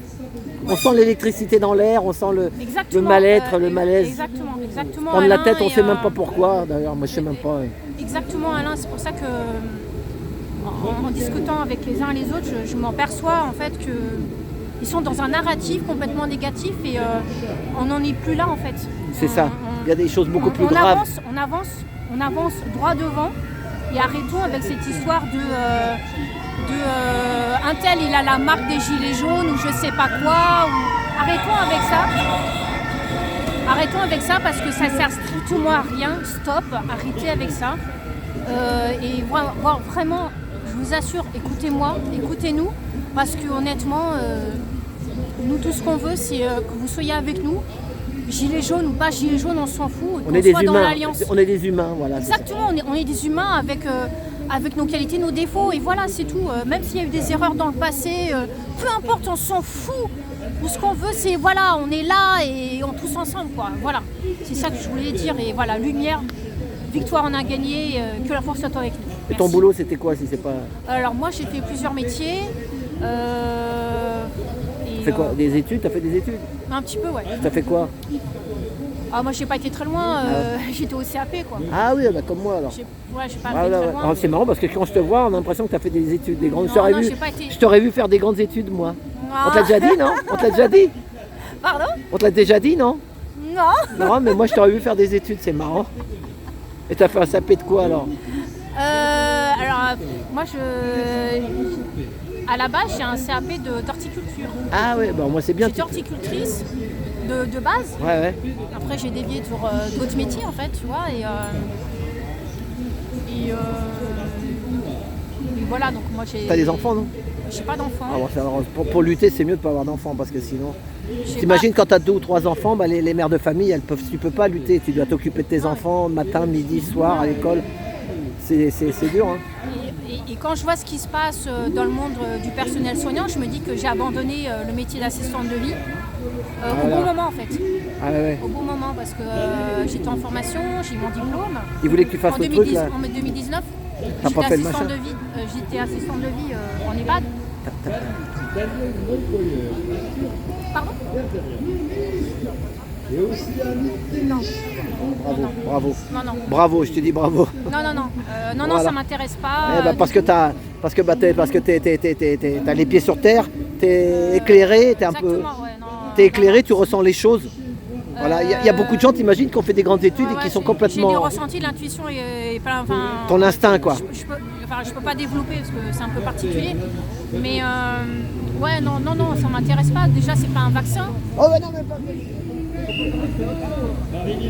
A: On sent l'électricité dans l'air, on sent le
L: Exactement,
A: mal-être, le malaise.
L: Exactement.
A: Prendre la
L: Alain,
A: tête, on
L: et,
A: ne sait même pas pourquoi. D'ailleurs, moi je sais même pas.
L: Exactement, Alain. C'est pour ça que, en discutant avec les uns et les autres, je m'en perçois en fait que ils sont dans un narratif complètement négatif et on n'en est plus là en fait.
A: C'est ça. Il y a des choses beaucoup plus
L: on
A: graves.
L: avance droit devant et arrêtons avec cette histoire un tel il a la marque des gilets jaunes ou je sais pas quoi. Arrêtons avec ça parce que ça sert strictement à rien. Stop, arrêtez avec ça. Et vraiment, je vous assure, écoutez-moi, écoutez-nous parce que honnêtement, nous tout ce qu'on veut c'est que vous soyez avec nous. Gilets jaunes ou pas gilets jaunes, on s'en fout.
A: On est des
L: soit dans
A: humains.
L: l'alliance.
A: On est des humains, voilà. c'est ça.
L: Exactement, on est des humains avec nos qualités, nos défauts, et voilà, c'est tout. Même s'il y a eu des erreurs dans le passé, peu importe, on s'en fout. Tout ce qu'on veut, c'est voilà, on est là et on tous ensemble, quoi. Voilà, c'est ça que je voulais dire. Et voilà, lumière, victoire, on a gagné, que la force soit avec nous.
A: Et ton boulot, c'était quoi si c'est pas.
L: Alors moi, j'ai fait plusieurs métiers. Et
A: Tu fais quoi? Des études? T'as fait des études?
L: Un petit peu, ouais.
A: T'as fait quoi?
L: Ah, moi, j'ai pas été très loin, j'étais au CAP, quoi.
A: Ah oui, bah comme moi alors.
L: Ouais, j'ai pas été
A: Ah, là,
L: très
A: ouais.
L: loin.
A: Alors, c'est marrant parce que quand je te vois, on a l'impression que tu as fait des études, des grandes.
L: Non,
A: Je
L: j'ai pas été-
A: t'aurais vu faire des grandes études, moi.
L: Ah.
A: On te l'a déjà dit, non? On te l'a déjà dit?
L: Pardon?
A: On te l'a déjà dit, non?
L: Non.
A: Non, mais moi je t'aurais vu faire des études, c'est marrant. Et t'as fait un CAP de quoi alors?
L: Moi, à la base, j'ai un CAP d'horticulture.
A: Ah ouais, bah moi c'est bien.
L: J'étais horticultrice de base.
A: Ouais, ouais.
L: Après, j'ai dévié sur d'autres métiers, en fait, tu vois. Et voilà, donc moi j'ai...
A: T'as des enfants, non?
L: J'ai pas d'enfants.
A: Ah, bon, alors, pour lutter, c'est mieux de pas avoir d'enfants parce que sinon.
L: Je sais
A: T'imagines quand t'as 2 ou 3 enfants, bah, les mères de famille, tu peux pas lutter. Tu dois t'occuper de tes enfants matin, midi, soir, à l'école. C'est dur, hein.
L: Et quand je vois ce qui se passe dans le monde du personnel soignant, je me dis que j'ai abandonné le métier d'assistante de vie au bon moment en fait.
A: Ah ouais.
L: Au bon moment parce que j'étais en formation, j'ai eu mon diplôme.
A: Ils voulaient que tu fasses
L: en
A: le truc là.
L: En 2019,
A: T'as pas fait le machin.
L: j'étais assistante de vie en EHPAD. Pardon? Non.
A: Bravo.
L: Non, non.
A: Bravo, je te dis bravo.
L: Non,
A: Voilà.
L: ça m'intéresse pas.
A: Parce que t'as les pieds sur terre, t'es éclairé, t'es un peu.
L: Exactement, ouais, non,
A: T'es éclairé, tu ressens les choses. Voilà, il y a beaucoup de gens, t'imagines, qui ont fait des grandes études et qui sont
L: J'ai
A: complètement.
L: du ressenti, l'intuition et pas. Enfin,
A: Ton instinct, quoi.
L: Je peux pas développer parce que c'est un peu particulier. Mais ouais, non, ça m'intéresse pas. Déjà, c'est pas un vaccin.
A: Oh, mais non, mais pas.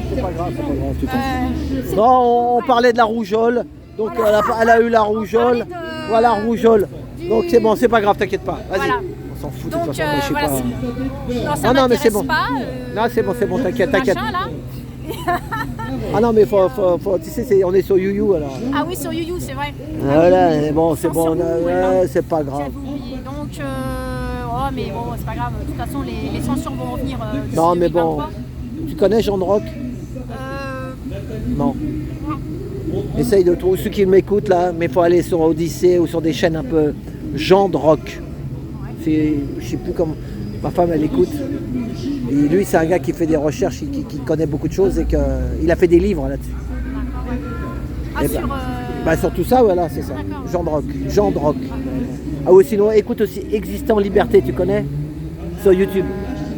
A: C'est pas grave, tu t'en fous. Non, on parlait de la rougeole. Donc elle a eu la rougeole. Voilà, rougeole. Donc c'est bon, c'est pas grave, t'inquiète pas. Vas-y.
L: Voilà.
A: On s'en fout de
L: Donc,
A: toute façon. Moi, je sais
L: voilà,
A: pas.
L: non,
A: mais c'est bon.
L: Pas,
A: non, c'est bon, t'inquiète.
L: machin, là.
A: Ah non, mais faut tu sais, on est sur YouYou alors.
L: Ah oui, sur YouYou, c'est vrai.
A: Voilà, bon, c'est bon,
L: ouais,
A: c'est pas grave.
L: J'avais oublié. Donc, oh, mais bon, c'est pas grave. De toute façon, les censures vont revenir.
A: Non, mais
L: 2023.
A: bon. Tu connais Jean de Rock? Non. Essaye de trouver ceux qui m'écoutent là, mais il faut aller sur Odyssée ou sur des chaînes un peu Jean de Rock. Je sais plus comment. Ma femme elle écoute. Et lui c'est un gars qui fait des recherches, qui connaît beaucoup de choses et qu'il a fait des livres là-dessus.
L: Ah,
A: sur tout ça, voilà, c'est ça. Jean de Rock. Jean de Rock. Ah oui, sinon écoute aussi Existant Liberté, tu connais? Sur YouTube.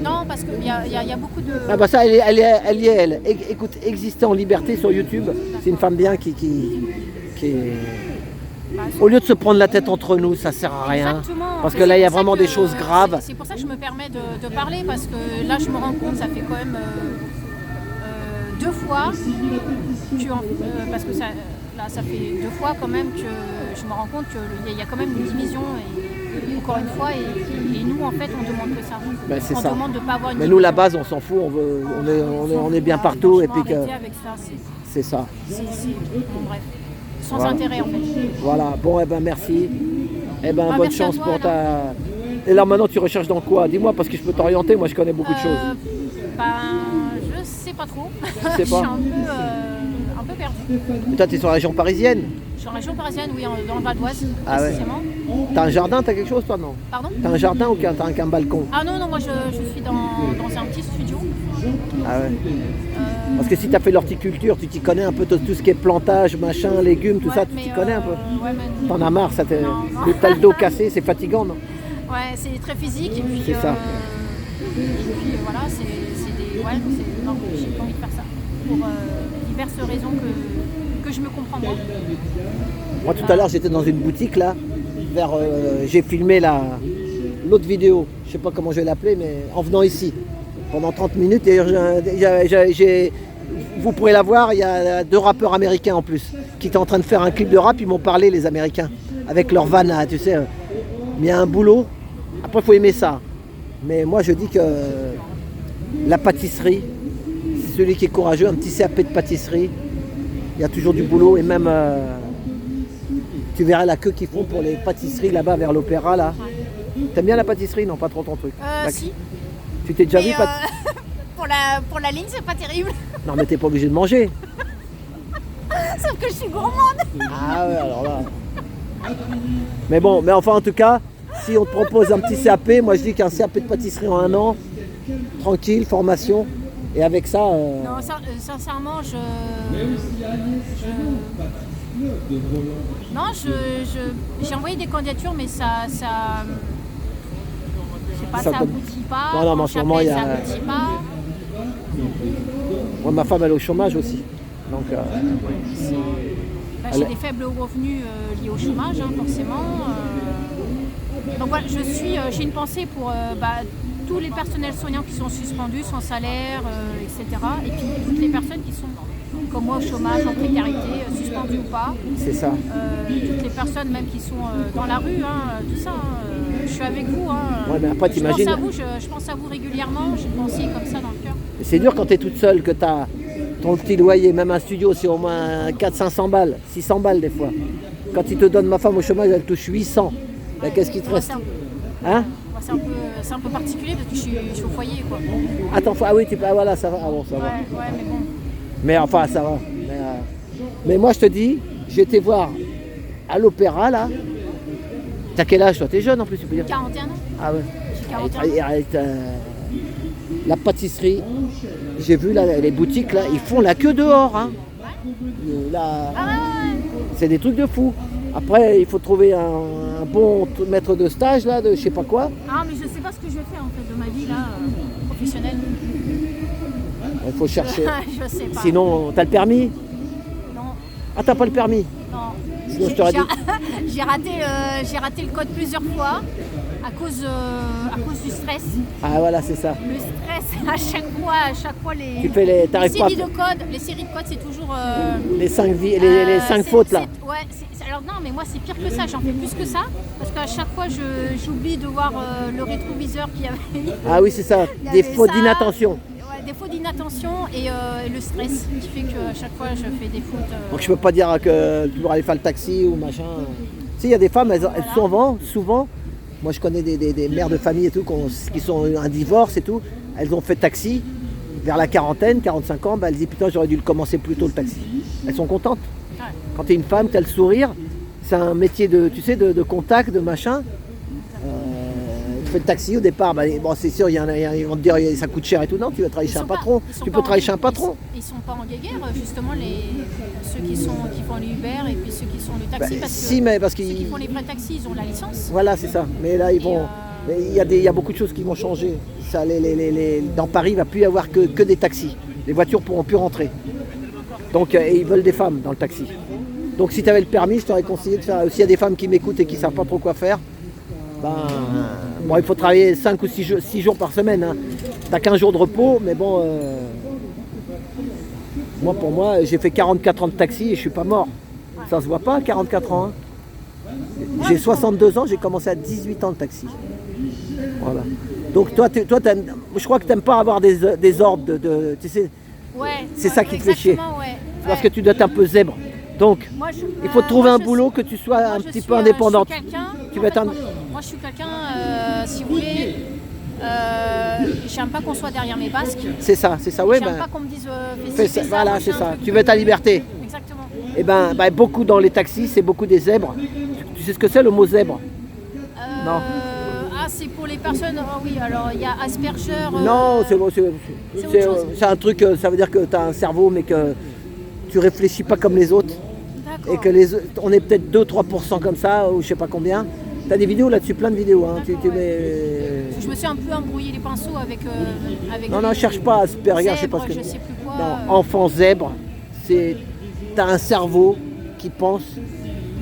L: Non, parce qu'il y a beaucoup de...
A: Ah bah ça, elle y est, elle. Écoute, Exister en liberté sur YouTube, c'est une femme bien qui est... Au lieu de se prendre la tête entre nous, ça sert à rien.
L: Exactement.
A: Parce que là, il y a vraiment des choses graves.
L: C'est pour ça que je me permets de parler, parce que là, je me rends compte, ça fait quand même 2 fois que... parce que ça fait 2 fois quand même que je me rends compte qu'il y a quand même une division. Et encore une fois, et nous, en fait, on demande que ça.
A: C'est
L: on
A: ça.
L: demande de pas avoir une
A: Mais nous, la base, on s'en fout, on est bien partout. Et puis que...
L: avec ça,
A: c'est ça.
L: Bon, bref. Sans
A: voilà.
L: Intérêt, en fait.
A: Voilà, bon, merci. Bonne
L: merci
A: chance
L: toi,
A: pour ta... Et là, maintenant, tu recherches dans quoi? Dis-moi, parce que je peux t'orienter, moi, je connais beaucoup de choses.
L: Je sais pas trop.
A: Je sais pas.
L: Je suis un peu perdue.
A: Mais toi, tu es sur la région parisienne?
L: Je suis en région parisienne, oui, dans le Val d'Oise,
A: Ah ouais.
L: précisément.
A: T'as un jardin, t'as quelque chose, toi, non?
L: Pardon?
A: T'as un jardin ou t'as qu'un balcon?
L: Ah non, moi, je suis dans un petit studio.
A: Ah ouais. Parce que si tu as fait l'horticulture, tu t'y connais un peu tout ce qui est plantage, machin, légumes, tout ça, tu t'y connais un peu. T'en as marre, ça t'as le dos cassé, c'est fatigant, non?
L: Ouais, c'est très physique et puis.
A: C'est ça.
L: Et puis voilà, c'est des. Ouais, non, j'ai pas envie de faire ça. Pour diverses raisons que je me comprends pas.
A: Moi tout à l'heure j'étais dans une boutique là, j'ai filmé l'autre vidéo, je sais pas comment je vais l'appeler, mais en venant ici. Pendant 30 minutes, et vous pourrez la voir, il y a 2 rappeurs américains en plus qui étaient en train de faire un clip de rap, ils m'ont parlé les Américains, avec leur van là, tu sais. Il y a un boulot, après il faut aimer ça. Mais moi je dis que la pâtisserie, c'est celui qui est courageux, un petit CAP de pâtisserie, il y a toujours du boulot et même tu verras la queue qu'ils font pour les pâtisseries là-bas vers l'opéra là. T'aimes bien la pâtisserie? Non, pas trop ton truc.
L: Si.
A: Tu t'es déjà vu
L: pour la ligne, c'est pas terrible.
A: Non mais t'es pas obligé de manger.
L: Sauf que je suis gourmande.
A: Ah ouais, alors là. Mais bon, mais enfin en tout cas, Si on te propose un petit CAP, moi je dis qu'un CAP de pâtisserie en 1 an, tranquille, formation, et avec ça...
L: Non, sincèrement, j'ai envoyé des candidatures, mais ça aboutit pas.
A: Non, mais en ce moment, il y a...
L: Ça aboutit pas.
A: Moi, ma femme, elle est au chômage aussi. Donc,
L: j'ai des faibles revenus liés au chômage, hein, forcément. Donc voilà, j'ai une pensée pour tous les personnels soignants qui sont suspendus, sans salaire, etc. Et puis toutes les personnes qui sont, comme moi, au chômage, en précarité, suspendues ou pas.
A: C'est ça.
L: Toutes les personnes même qui sont dans la rue, hein, tout ça. Je suis avec vous. Hein.
A: Ouais, mais après, t'imagines...
L: Je pense à vous régulièrement, j'ai une pensée comme ça dans le cœur.
A: C'est dur quand tu es toute seule, que tu as ton petit loyer, même un studio, c'est au moins 400-500 balles, 600 balles des fois. Quand ils te donnent ma femme au chômage, elle touche 800. Ben, qu'est-ce qui te reste? Hein?
L: C'est un peu particulier parce que je suis au foyer, quoi.
A: Attends, ah oui, voilà, ça va. Ah bon, ça va.
L: Ouais, mais bon.
A: Mais enfin, ça va. Mais moi, je te dis, j'ai été voir à l'opéra, là. T'as quel âge, toi? T'es jeune en plus, tu peux dire?
L: 41 ans.
A: Ah ouais.
L: J'ai 41 ans.
A: La pâtisserie, j'ai vu là, les boutiques, là, ils font la queue dehors. Hein. Là, c'est des trucs de fou. Après, il faut trouver un bon maître de stage, là, de je sais pas quoi.
L: Ah, mais je sais pas ce que je vais faire, en fait, de ma vie, là, professionnelle.
A: Il faut chercher.
L: Je sais pas.
A: Sinon, t'as le permis?
L: Non.
A: Ah, t'as pas le permis?
L: Non.
A: Sinon, je t'aurais dit...
L: j'ai raté le code plusieurs fois à cause du stress.
A: Ah, voilà, c'est ça.
L: Le stress, à chaque fois les séries de codes, c'est toujours...
A: Les 5 fautes, là.
L: Alors non, mais moi, c'est pire que ça. J'en fais plus que ça. Parce qu'à chaque fois, j'oublie de voir le rétroviseur qu'il y avait.
A: Ah oui, c'est ça. Des fautes d'inattention.
L: Ouais, des fautes d'inattention et le stress qui fait qu'à chaque fois, je fais des fautes.
A: Donc je peux pas dire que tu dois aller faire le taxi ou machin. Si, il y a des femmes, elles souvent, moi je connais des mères de famille et tout, qui sont un divorce et tout, elles ont fait taxi vers la quarantaine, 45 ans, elles disent putain, j'aurais dû le commencer plus tôt le taxi. Elles sont contentes.
L: Ouais.
A: Quand tu es une femme, tu as le sourire, c'est un métier de contact, de machin. Tu fais le taxi au départ, bon c'est sûr, ils vont te dire ça coûte cher et tout. Non, tu vas travailler chez un patron. Tu peux travailler chez un patron.
L: Ils sont pas en guéguerre, justement, ceux qui font les Uber et puis ceux qui sont les taxis. Parce que ceux qui font les vrais taxis, ils ont la licence.
A: Voilà, c'est ça. Mais là, ils vont. Il y a beaucoup de choses qui vont changer. Ça, dans Paris, il ne va plus y avoir que des taxis. Les voitures ne pourront plus rentrer. Donc, et ils veulent des femmes dans le taxi. Donc, si tu avais le permis, je t'aurais conseillé de faire. S'il y a des femmes qui m'écoutent et qui ne savent pas trop quoi faire, bon, il faut travailler 5 ou 6 jours par semaine. Hein. Tu n'as qu'un jour de repos, mais bon. Pour moi, j'ai fait 44 ans de taxi et je ne suis pas mort. Ça se voit pas, 44 ans. Hein. J'ai 62 ans, j'ai commencé à 18 ans de taxi. Voilà. Donc toi je crois que tu n'aimes pas avoir des ordres tu sais.
L: Ouais,
A: c'est ça qui te fait chier.
L: Ouais.
A: Parce que tu dois être un peu zèbre. Donc, il faut trouver un boulot que tu sois un petit peu indépendante.
L: Moi, je suis quelqu'un, si vous voulez, j'aime pas qu'on soit derrière mes basques.
A: C'est ça, oui.
L: J'aime pas qu'on me dise
A: voilà, c'est ça. Tu veux ta liberté.
L: Exactement.
A: Et beaucoup dans les taxis, c'est beaucoup des zèbres. Tu sais ce que c'est le mot zèbre? Non.
L: Ah, c'est pour les personnes. Oh oui, alors il y a Asperger.
A: Non, c'est un truc, ça veut dire que tu as un cerveau, mais que tu réfléchis pas comme les autres.
L: D'accord.
A: Et que on est peut-être 2-3% comme ça, ou je sais pas combien. Tu as des vidéos là-dessus, plein de vidéos. Hein.
L: Je me suis un peu embrouillé les pinceaux avec.
A: Non, cherche pas Asperger, je sais pas ce que.
L: Je sais plus quoi.
A: Non, enfant zèbre, tu as un cerveau qui pense,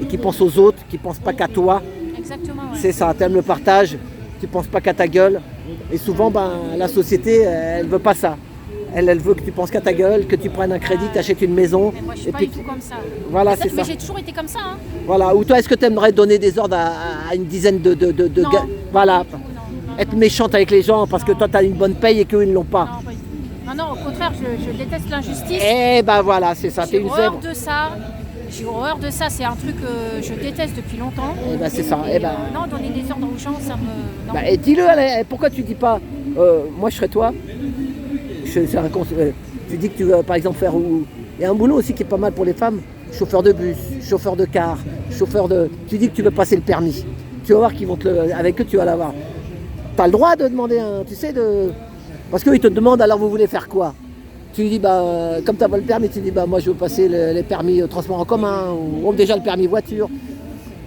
A: et qui pense aux autres, qui pense pas qu'à toi.
L: Exactement, ouais.
A: C'est ça, t'aimes le partage, tu penses pas qu'à ta gueule. Et souvent, la société, elle veut pas ça. Elle veut que tu penses qu'à ta gueule, que tu prennes un crédit, t'achètes une maison.
L: Mais moi, je suis pas du tout comme ça.
A: Voilà, c'est ça.
L: Mais j'ai toujours été comme ça. Hein.
A: Voilà. Ou toi, est-ce que tu aimerais donner des ordres à une dizaine de gars? Voilà. Être méchante avec les gens parce que toi, tu as une bonne paye et qu'eux, ils ne l'ont pas.
L: Non, pas du tout. Non, au contraire, je déteste l'injustice.
A: Eh ben voilà, c'est ça. T'es une zèbre.
L: J'ai horreur de ça, c'est un truc que je déteste depuis longtemps.
A: Eh ben c'est ça.
L: Non, donner des ordres aux gens, ça me...
A: Non. Et dis-le, allez, pourquoi tu dis pas, moi je serais toi, tu dis que tu veux par exemple faire... Il y a un boulot aussi qui est pas mal pour les femmes, chauffeur de bus, chauffeur de car, tu dis que tu veux passer le permis. tu vas voir qu'ils vont avec eux, tu vas l'avoir. Tu as le droit de demander tu sais, parce qu'ils te demandent alors vous voulez faire quoi? Tu lui dis, comme tu n'as pas le permis, tu lui dis, moi je veux passer les permis transport en commun, ou déjà le permis voiture.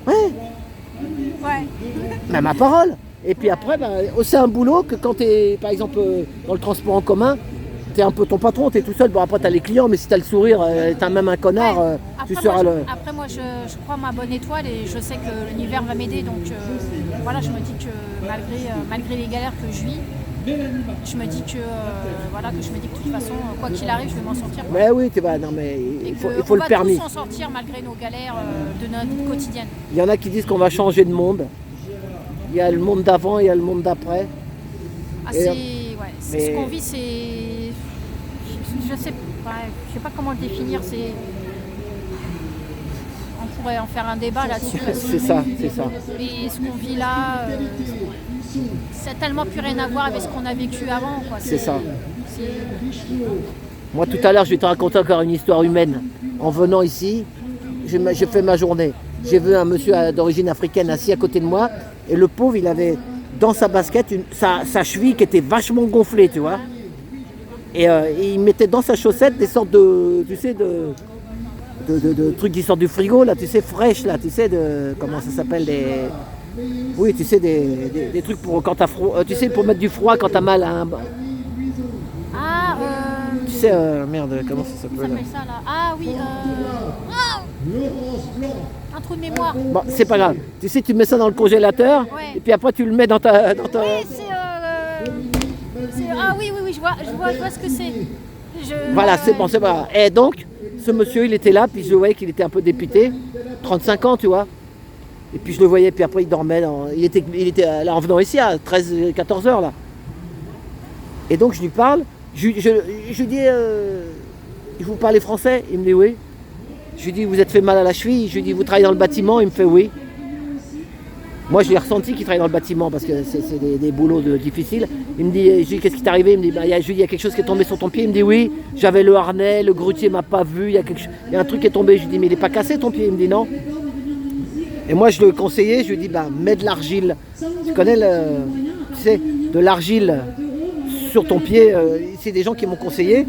A: Ouais. Mais ma parole. Et puis après, c'est un boulot que quand tu es, par exemple, dans le transport en commun, tu es un peu ton patron, tu es tout seul. Bon, après, tu as les clients, mais si tu as le sourire, tu as même un connard, tu seras le.
L: Après, moi, je crois ma bonne étoile et je sais que l'univers va m'aider. Donc, voilà, je me dis que malgré les galères que je vis, je me dis que de toute façon, quoi qu'il arrive, je vais m'en sortir.
A: Mais oui, non, mais il faut le permis.
L: On va tous s'en sortir malgré nos galères de notre vie quotidienne.
A: Il y en a qui disent qu'on va changer de monde. Il y a le monde d'avant, il y a le monde d'après.
L: Ce qu'on vit, c'est... Je sais pas comment le définir. On pourrait en faire un débat là-dessus.
A: C'est ça.
L: Et ce qu'on vit là, ça n'a tellement plus rien à voir avec ce qu'on a vécu avant.
A: C'est ça. Moi, tout à l'heure, je vais te raconter encore une histoire humaine. En venant ici, j'ai fait ma journée. J'ai vu un monsieur d'origine africaine assis à côté de moi. Et le pauvre, il avait dans sa basket sa cheville qui était vachement gonflée, tu vois. Et il mettait dans sa chaussette des sortes de trucs qui sortent du frigo, là, tu sais, fraîches, là, tu sais, comment ça s'appelle, oui, tu sais, des trucs pour quand t'as froid, tu sais, pour mettre du froid quand t'as mal à un... Tu sais, merde, comment ça s'appelle
L: ça, là. Ah oui, un trou de mémoire.
A: Bon, c'est pas grave. Tu sais, tu mets ça dans le congélateur, et puis après tu le mets dans ta...
L: Oui, ah oui, je vois ce que c'est.
A: Voilà, c'est bon, c'est pas. Et donc, ce monsieur, il était là, puis je voyais qu'il était un peu dépité, 35 ans, tu vois. Et puis je le voyais, puis après il dormait, il était là en venant ici à 13-14 heures, là. Et donc je lui parle, je lui dis, vous parlez français? Il me dit oui. Je lui dis, vous êtes fait mal à la cheville? Je lui dis, vous travaillez dans le bâtiment? Il me fait oui. Moi, je l'ai ressenti qu'il travaille dans le bâtiment parce que c'est des boulots difficiles. Il me dit, je lui dis, qu'est-ce qui t'est arrivé? Il me dit, il y a quelque chose qui est tombé sur ton pied. Il me dit, oui, j'avais le harnais, le grutier m'a pas vu, il y a un truc qui est tombé. Je lui dis, mais il n'est pas cassé ton pied? Il me dit, non. Et moi, je le conseillais, je lui dis, mets de l'argile. Tu connais tu sais, de l'argile sur ton pied. C'est des gens qui m'ont conseillé.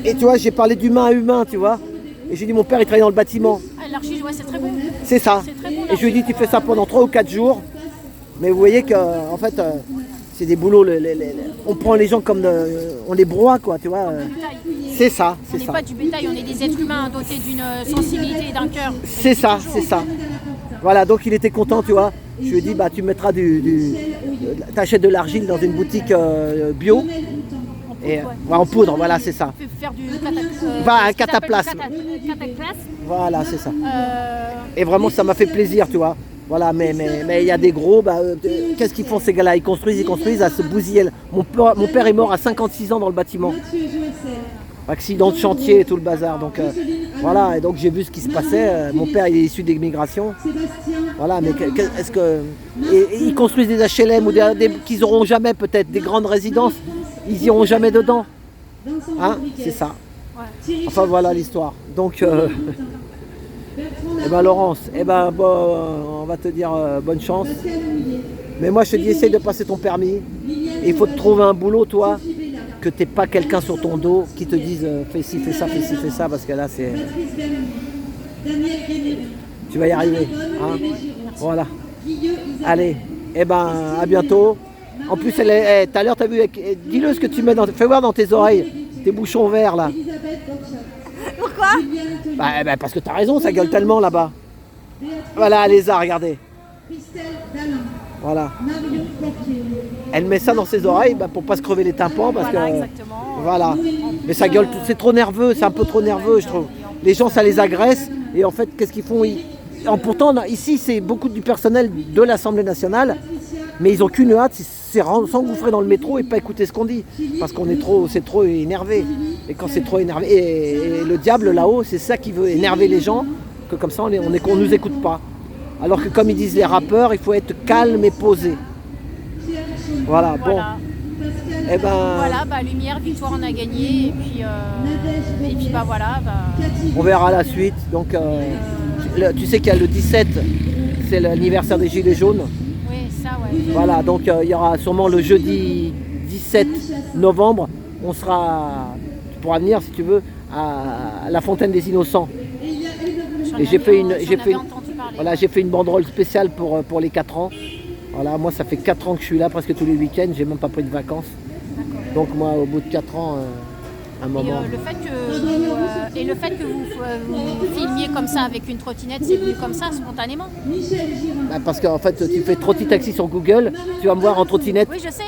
A: Et tu vois, j'ai parlé d'humain à humain, tu vois. Et j'ai dit, mon père, il travaille dans le bâtiment.
L: L'argile, ouais, c'est très bon.
A: C'est ça.
L: Très bon,
A: et je lui ai dit, tu fais ça pendant 3 ou 4 jours. Mais vous voyez qu'en fait, c'est des boulots. On prend les gens comme on les broie, quoi, tu vois. C'est ça.
L: On n'est pas du bétail, on est des êtres humains dotés d'une sensibilité et d'un cœur.
A: C'est ça. Voilà, donc il était content, tu vois. Je lui ai dit, tu mettras t'achètes de l'argile dans une boutique bio. En poudre, voilà, c'est ça.
L: Faire du
A: cataplasme. Voilà, c'est ça. Et vraiment, ça m'a fait plaisir, tu vois. Voilà, mais il y a des gros, qu'est-ce qu'ils font ces gars-là? Ils construisent à se bousiller. Mon père est mort à 56 ans dans le bâtiment. Accident de chantier et tout le bazar. Donc voilà, et donc j'ai vu ce qui se passait. Mon père il est issu d'immigration. Voilà, mais est-ce que. Et ils construisent des HLM ou qu'ils n'auront jamais peut-être, des grandes résidences. Ils iront jamais dedans. Hein? C'est ça. Enfin voilà l'histoire. Donc Laurence, on va te dire bonne chance. Mais moi je te dis, essaye de passer ton permis. Et il faut te trouver un boulot, toi, que t'aies pas quelqu'un sur ton dos qui te dise fais ci, fais ça, fais ci, fais ça, parce que là c'est. Tu vas y arriver. Hein? Voilà. Allez, à bientôt. En plus, tout à l'heure, tu as vu, dis-le ce que tu mets fais voir dans tes oreilles, tes bouchons verts là.
G: Pourquoi?
A: Parce que tu as raison, ça gueule tellement là-bas. Voilà, Lézard, regardez. Voilà. Elle met ça dans ses oreilles pour pas se crever les tympans parce que.
L: Exactement.
A: Voilà. Mais ça gueule, c'est trop nerveux, c'est un peu trop nerveux, je trouve. Les gens, ça les agresse et en fait, qu'est-ce qu'ils font? Pourtant, ici, c'est beaucoup du personnel de l'Assemblée nationale. Mais ils n'ont qu'une hâte, c'est s'engouffrer dans le métro et pas écouter ce qu'on dit. Parce qu'on c'est trop énervé. Et quand c'est trop énervé, et le diable là-haut, c'est ça qui veut énerver les gens, que comme ça on nous écoute pas. Alors que comme ils disent les rappeurs, il faut être calme et posé. Voilà, bon.
L: Voilà, lumière, victoire, on a gagné. Et puis voilà.
A: On verra la suite. Donc, tu sais qu'il y a le 17 c'est l'anniversaire des Gilets jaunes.
L: Oui, ça, ouais.
A: Voilà, donc il y aura sûrement le jeudi 17 novembre, on sera, tu pourras venir si tu veux, à la Fontaine des Innocents. Et j'ai fait une banderole spéciale pour les 4 ans. Voilà, moi ça fait 4 ans que je suis là, presque tous les week-ends, j'ai même pas pris de vacances. Donc moi au bout de 4 ans, un moment...
L: Et le fait que vous filmiez comme ça avec une trottinette, c'est venu comme ça, spontanément?
A: Bah parce qu'en fait tu fais Trotti Taxi sur Google, tu vas me voir en trottinette.
L: Oui, je sais.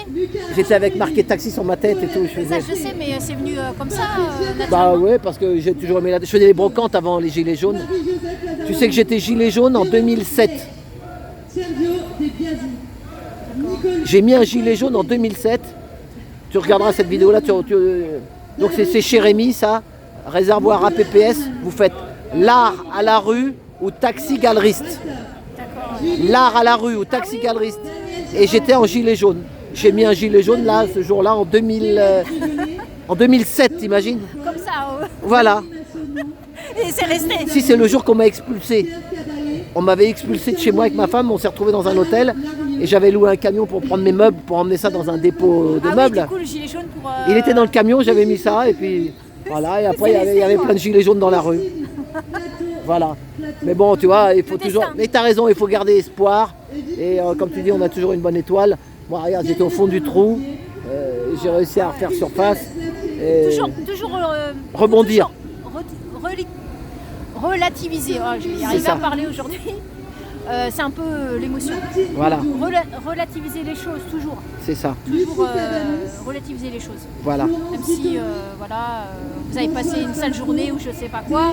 A: J'étais avec marqué taxi sur ma tête et tout.
L: Ça, je sais, mais c'est venu comme ça, naturellement.
A: Bah ouais, parce que j'ai toujours aimé je faisais les brocantes avant les Gilets jaunes. Tu sais que j'étais Gilet jaune en 2007. J'ai mis un gilet jaune en 2007. Tu regarderas cette vidéo là. Donc c'est chez Rémi ça. Réservoir APPS. Vous faites l'art à la rue ou taxi galeriste. L'art à la rue ou taxi galeriste. Et j'étais en gilet jaune. J'ai mis un gilet jaune là, ce jour-là, en 2007, t'imagines?
L: Comme ça,
A: Voilà.
L: Et c'est resté.
A: Si, c'est le jour qu'on m'a expulsé. On m'avait expulsé de chez moi avec ma femme, on s'est retrouvé dans un hôtel et j'avais loué un camion pour prendre mes meubles, pour emmener ça dans un dépôt de meubles.
L: Oui, du coup, le gilet jaune pour...
A: Il était dans le camion, j'avais mis ça et puis voilà. Et après, il y avait plein de gilets jaunes dans la rue. Voilà. Mais bon, tu vois, il faut toujours... Mais t'as raison, il faut garder espoir. Et comme tu dis, on a toujours une bonne étoile. Moi, regarde, j'étais au fond du trou. J'ai réussi à refaire surface. Et
L: Toujours
A: rebondir.
L: Relativiser. Oh, je vais y arriver à parler aujourd'hui. C'est un peu l'émotion.
A: Voilà.
L: Relativiser les choses, toujours.
A: C'est ça.
L: Toujours relativiser les choses.
A: Voilà.
L: Même si vous avez passé une sale journée ou je sais pas quoi,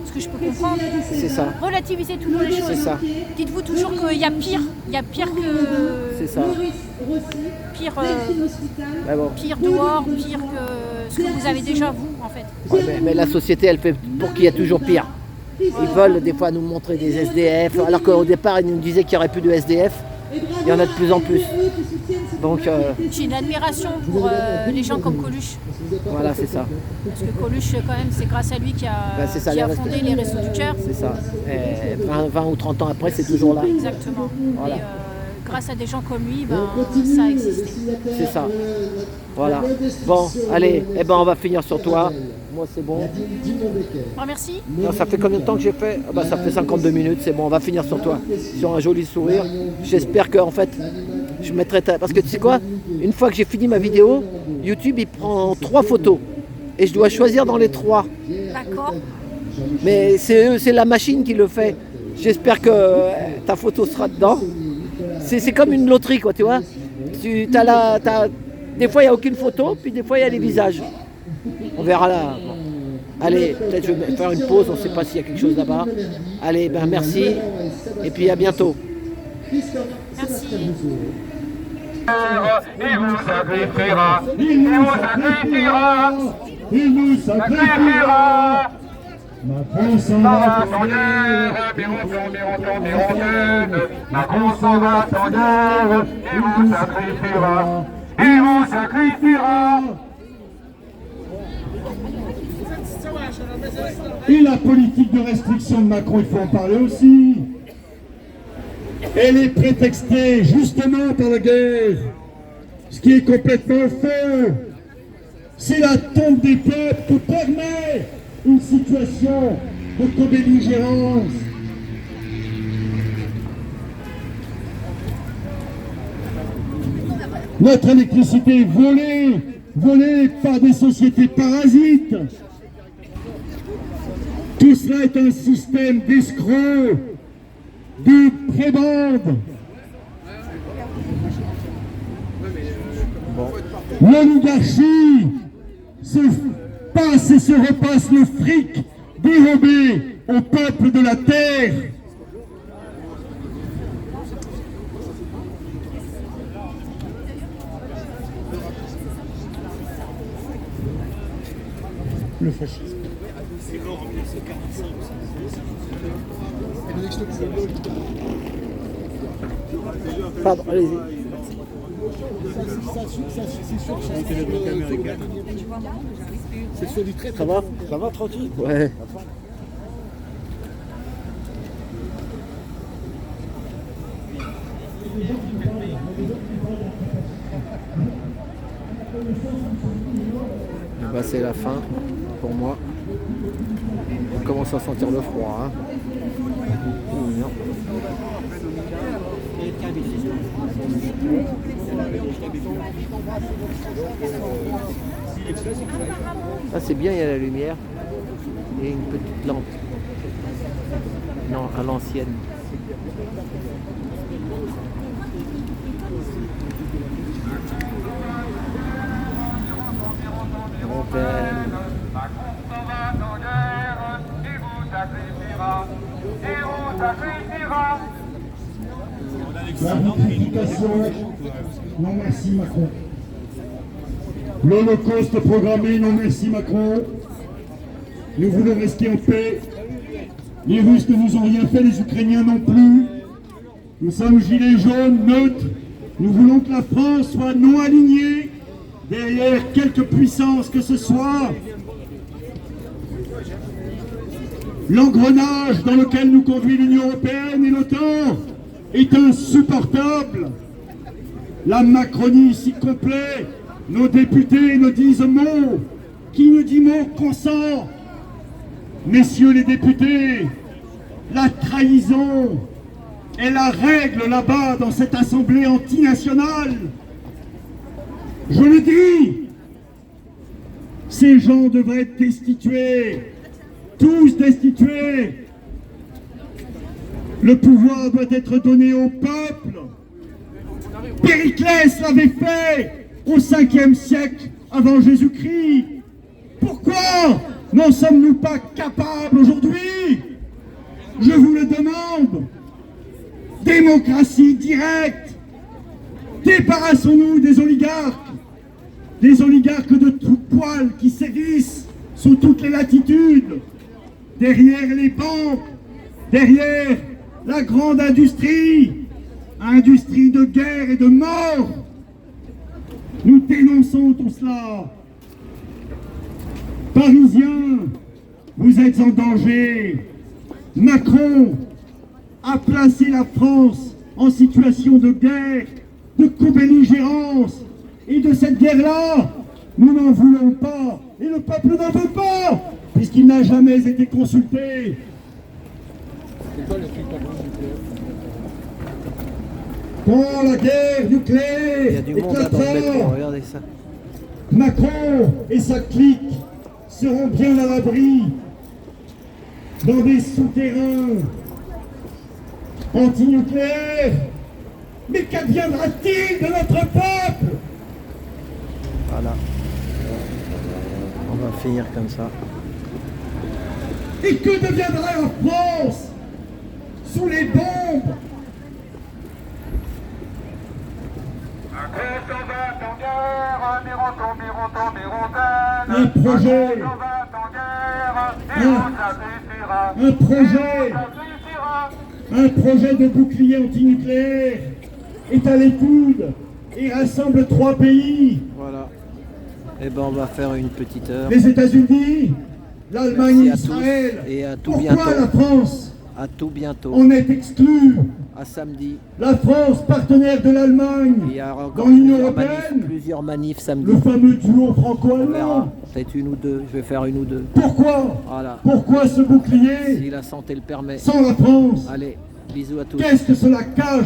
L: ce que je peux comprendre.
A: C'est ça.
L: Relativiser toujours les choses.
A: C'est ça.
L: Dites-vous toujours qu'il y a pire. Il y a pire que...
A: C'est ça.
L: Pire,
A: bon.
L: pire dehors, pire que ce que vous avez déjà vous, en fait.
A: Ouais, mais la société, elle fait pour qu'il y ait toujours pire. Ils veulent des fois nous montrer des SDF, alors qu'au départ, ils nous disaient qu'il n'y aurait plus de SDF. Il y en a de plus en plus. Donc,
L: j'ai une admiration pour les gens comme Coluche.
A: Voilà, c'est ça.
L: Parce que Coluche, quand même, c'est grâce à lui qui a fondé les Restos du Cœur.
A: C'est ça. Et 20 ou 30 ans après, c'est toujours là.
L: Exactement.
A: Voilà.
L: Et, grâce à des gens comme lui, ça a existé.
A: C'est ça. Voilà. Bon, allez, on va finir sur toi. Moi, c'est bon.
L: Merci.
A: Non, ça fait combien de temps que j'ai fait? Ça fait 52 minutes, c'est bon, on va finir sur toi. Sur un joli sourire. J'espère que, en fait, je mettrai Parce que tu sais quoi? Une fois que j'ai fini ma vidéo, YouTube, il prend 3 photos. Et je dois choisir dans les 3.
L: D'accord.
A: Mais c'est la machine qui le fait. J'espère que ta photo sera dedans. C'est comme une loterie, quoi, tu vois. Des fois, il n'y a aucune photo, puis des fois, il y a les visages. On verra là. Bon. Allez, peut-être je vais faire une pause, on ne sait pas s'il y a quelque chose là-bas. Allez, merci, et puis à bientôt.
L: Merci.
H: Il vous sacrifiera, il vous sacrifiera, il vous sacrifiera. Macron s'en va sans guerre, Macron s'en va sans guerre, il vous sacrifiera, il vous sacrifiera. Et la politique de restriction de Macron, il faut en parler aussi. Elle est prétextée justement par la guerre, ce qui est complètement faux. C'est la tombe des peuples qui permet une situation de co-belligérance. Notre électricité est volée par des sociétés parasites. Tout cela est un système d'escrocs, de prébendes. L'oligarchie se passe et se repasse le fric dérobé au peuple de la terre. Le fascisme.
A: Pardon, allez-y. Ça va? Ça va, tranquille? Ouais. Bah, c'est la fin pour moi. On commence à sentir le froid. Hein. Ah, c'est bien, il y a la lumière et une petite lampe. Non, à l'ancienne.
H: La vitrification, non merci Macron. L'Holocauste programmé, non merci Macron. Nous voulons rester en paix. Les Russes ne nous ont rien fait, les Ukrainiens non plus. Nous sommes gilets jaunes, neutres. Nous voulons que la France soit non alignée derrière quelque puissance que ce soit. L'engrenage dans lequel nous conduit l'Union européenne et l'OTAN est insupportable. La Macronie s'y complaît. Nos députés ne disent mot. Qui ne dit mot consent. Messieurs les députés, la trahison est la règle là-bas dans cette assemblée antinationale. Je le dis, ces gens devraient être destitués, tous destitués. Le pouvoir doit être donné au peuple. Périclès l'avait fait au 5e siècle avant Jésus-Christ. Pourquoi n'en sommes-nous pas capables aujourd'hui? Je vous le demande. Démocratie directe. Débarrassons-nous des oligarques de tout poil qui sévissent sous toutes les latitudes, derrière les banques, derrière la grande industrie de guerre et de mort. Nous dénonçons tout cela. Parisiens, vous êtes en danger. Macron a placé la France en situation de guerre, de co-belligérance. Et de cette guerre-là, nous n'en voulons pas. Et le peuple n'en veut pas, puisqu'il n'a jamais été consulté. Quand la guerre nucléaire éclatera,
A: regardez ça.
H: Macron et sa clique seront bien à l'abri dans des souterrains antinucléaires. Mais qu'adviendra-t-il de notre peuple?
A: Voilà. On va finir comme ça.
H: Et que deviendra la France sous les bombes? Un projet de bouclier antinucléaire est à l'étude et rassemble 3 pays.
A: Voilà. Et ben on va faire une petite heure.
H: Les États-Unis, l'Allemagne, Israël.
A: Et à tout
H: Pourquoi
A: bientôt.
H: la France?
A: À tout bientôt.
H: On est exclus.
A: À samedi.
H: La France, partenaire de l'Allemagne
A: Il y a encore
H: dans l'Union européenne.
A: plusieurs manifs samedi.
H: Le fameux duo
A: On
H: franco-allemand.
A: verra. Peut-être une ou deux. Je vais faire une ou deux.
H: Pourquoi?
A: Voilà.
H: Pourquoi ce bouclier
A: Si la santé le permet.
H: sans la France?
A: Allez, bisous à tous.
H: Qu'est-ce que cela cache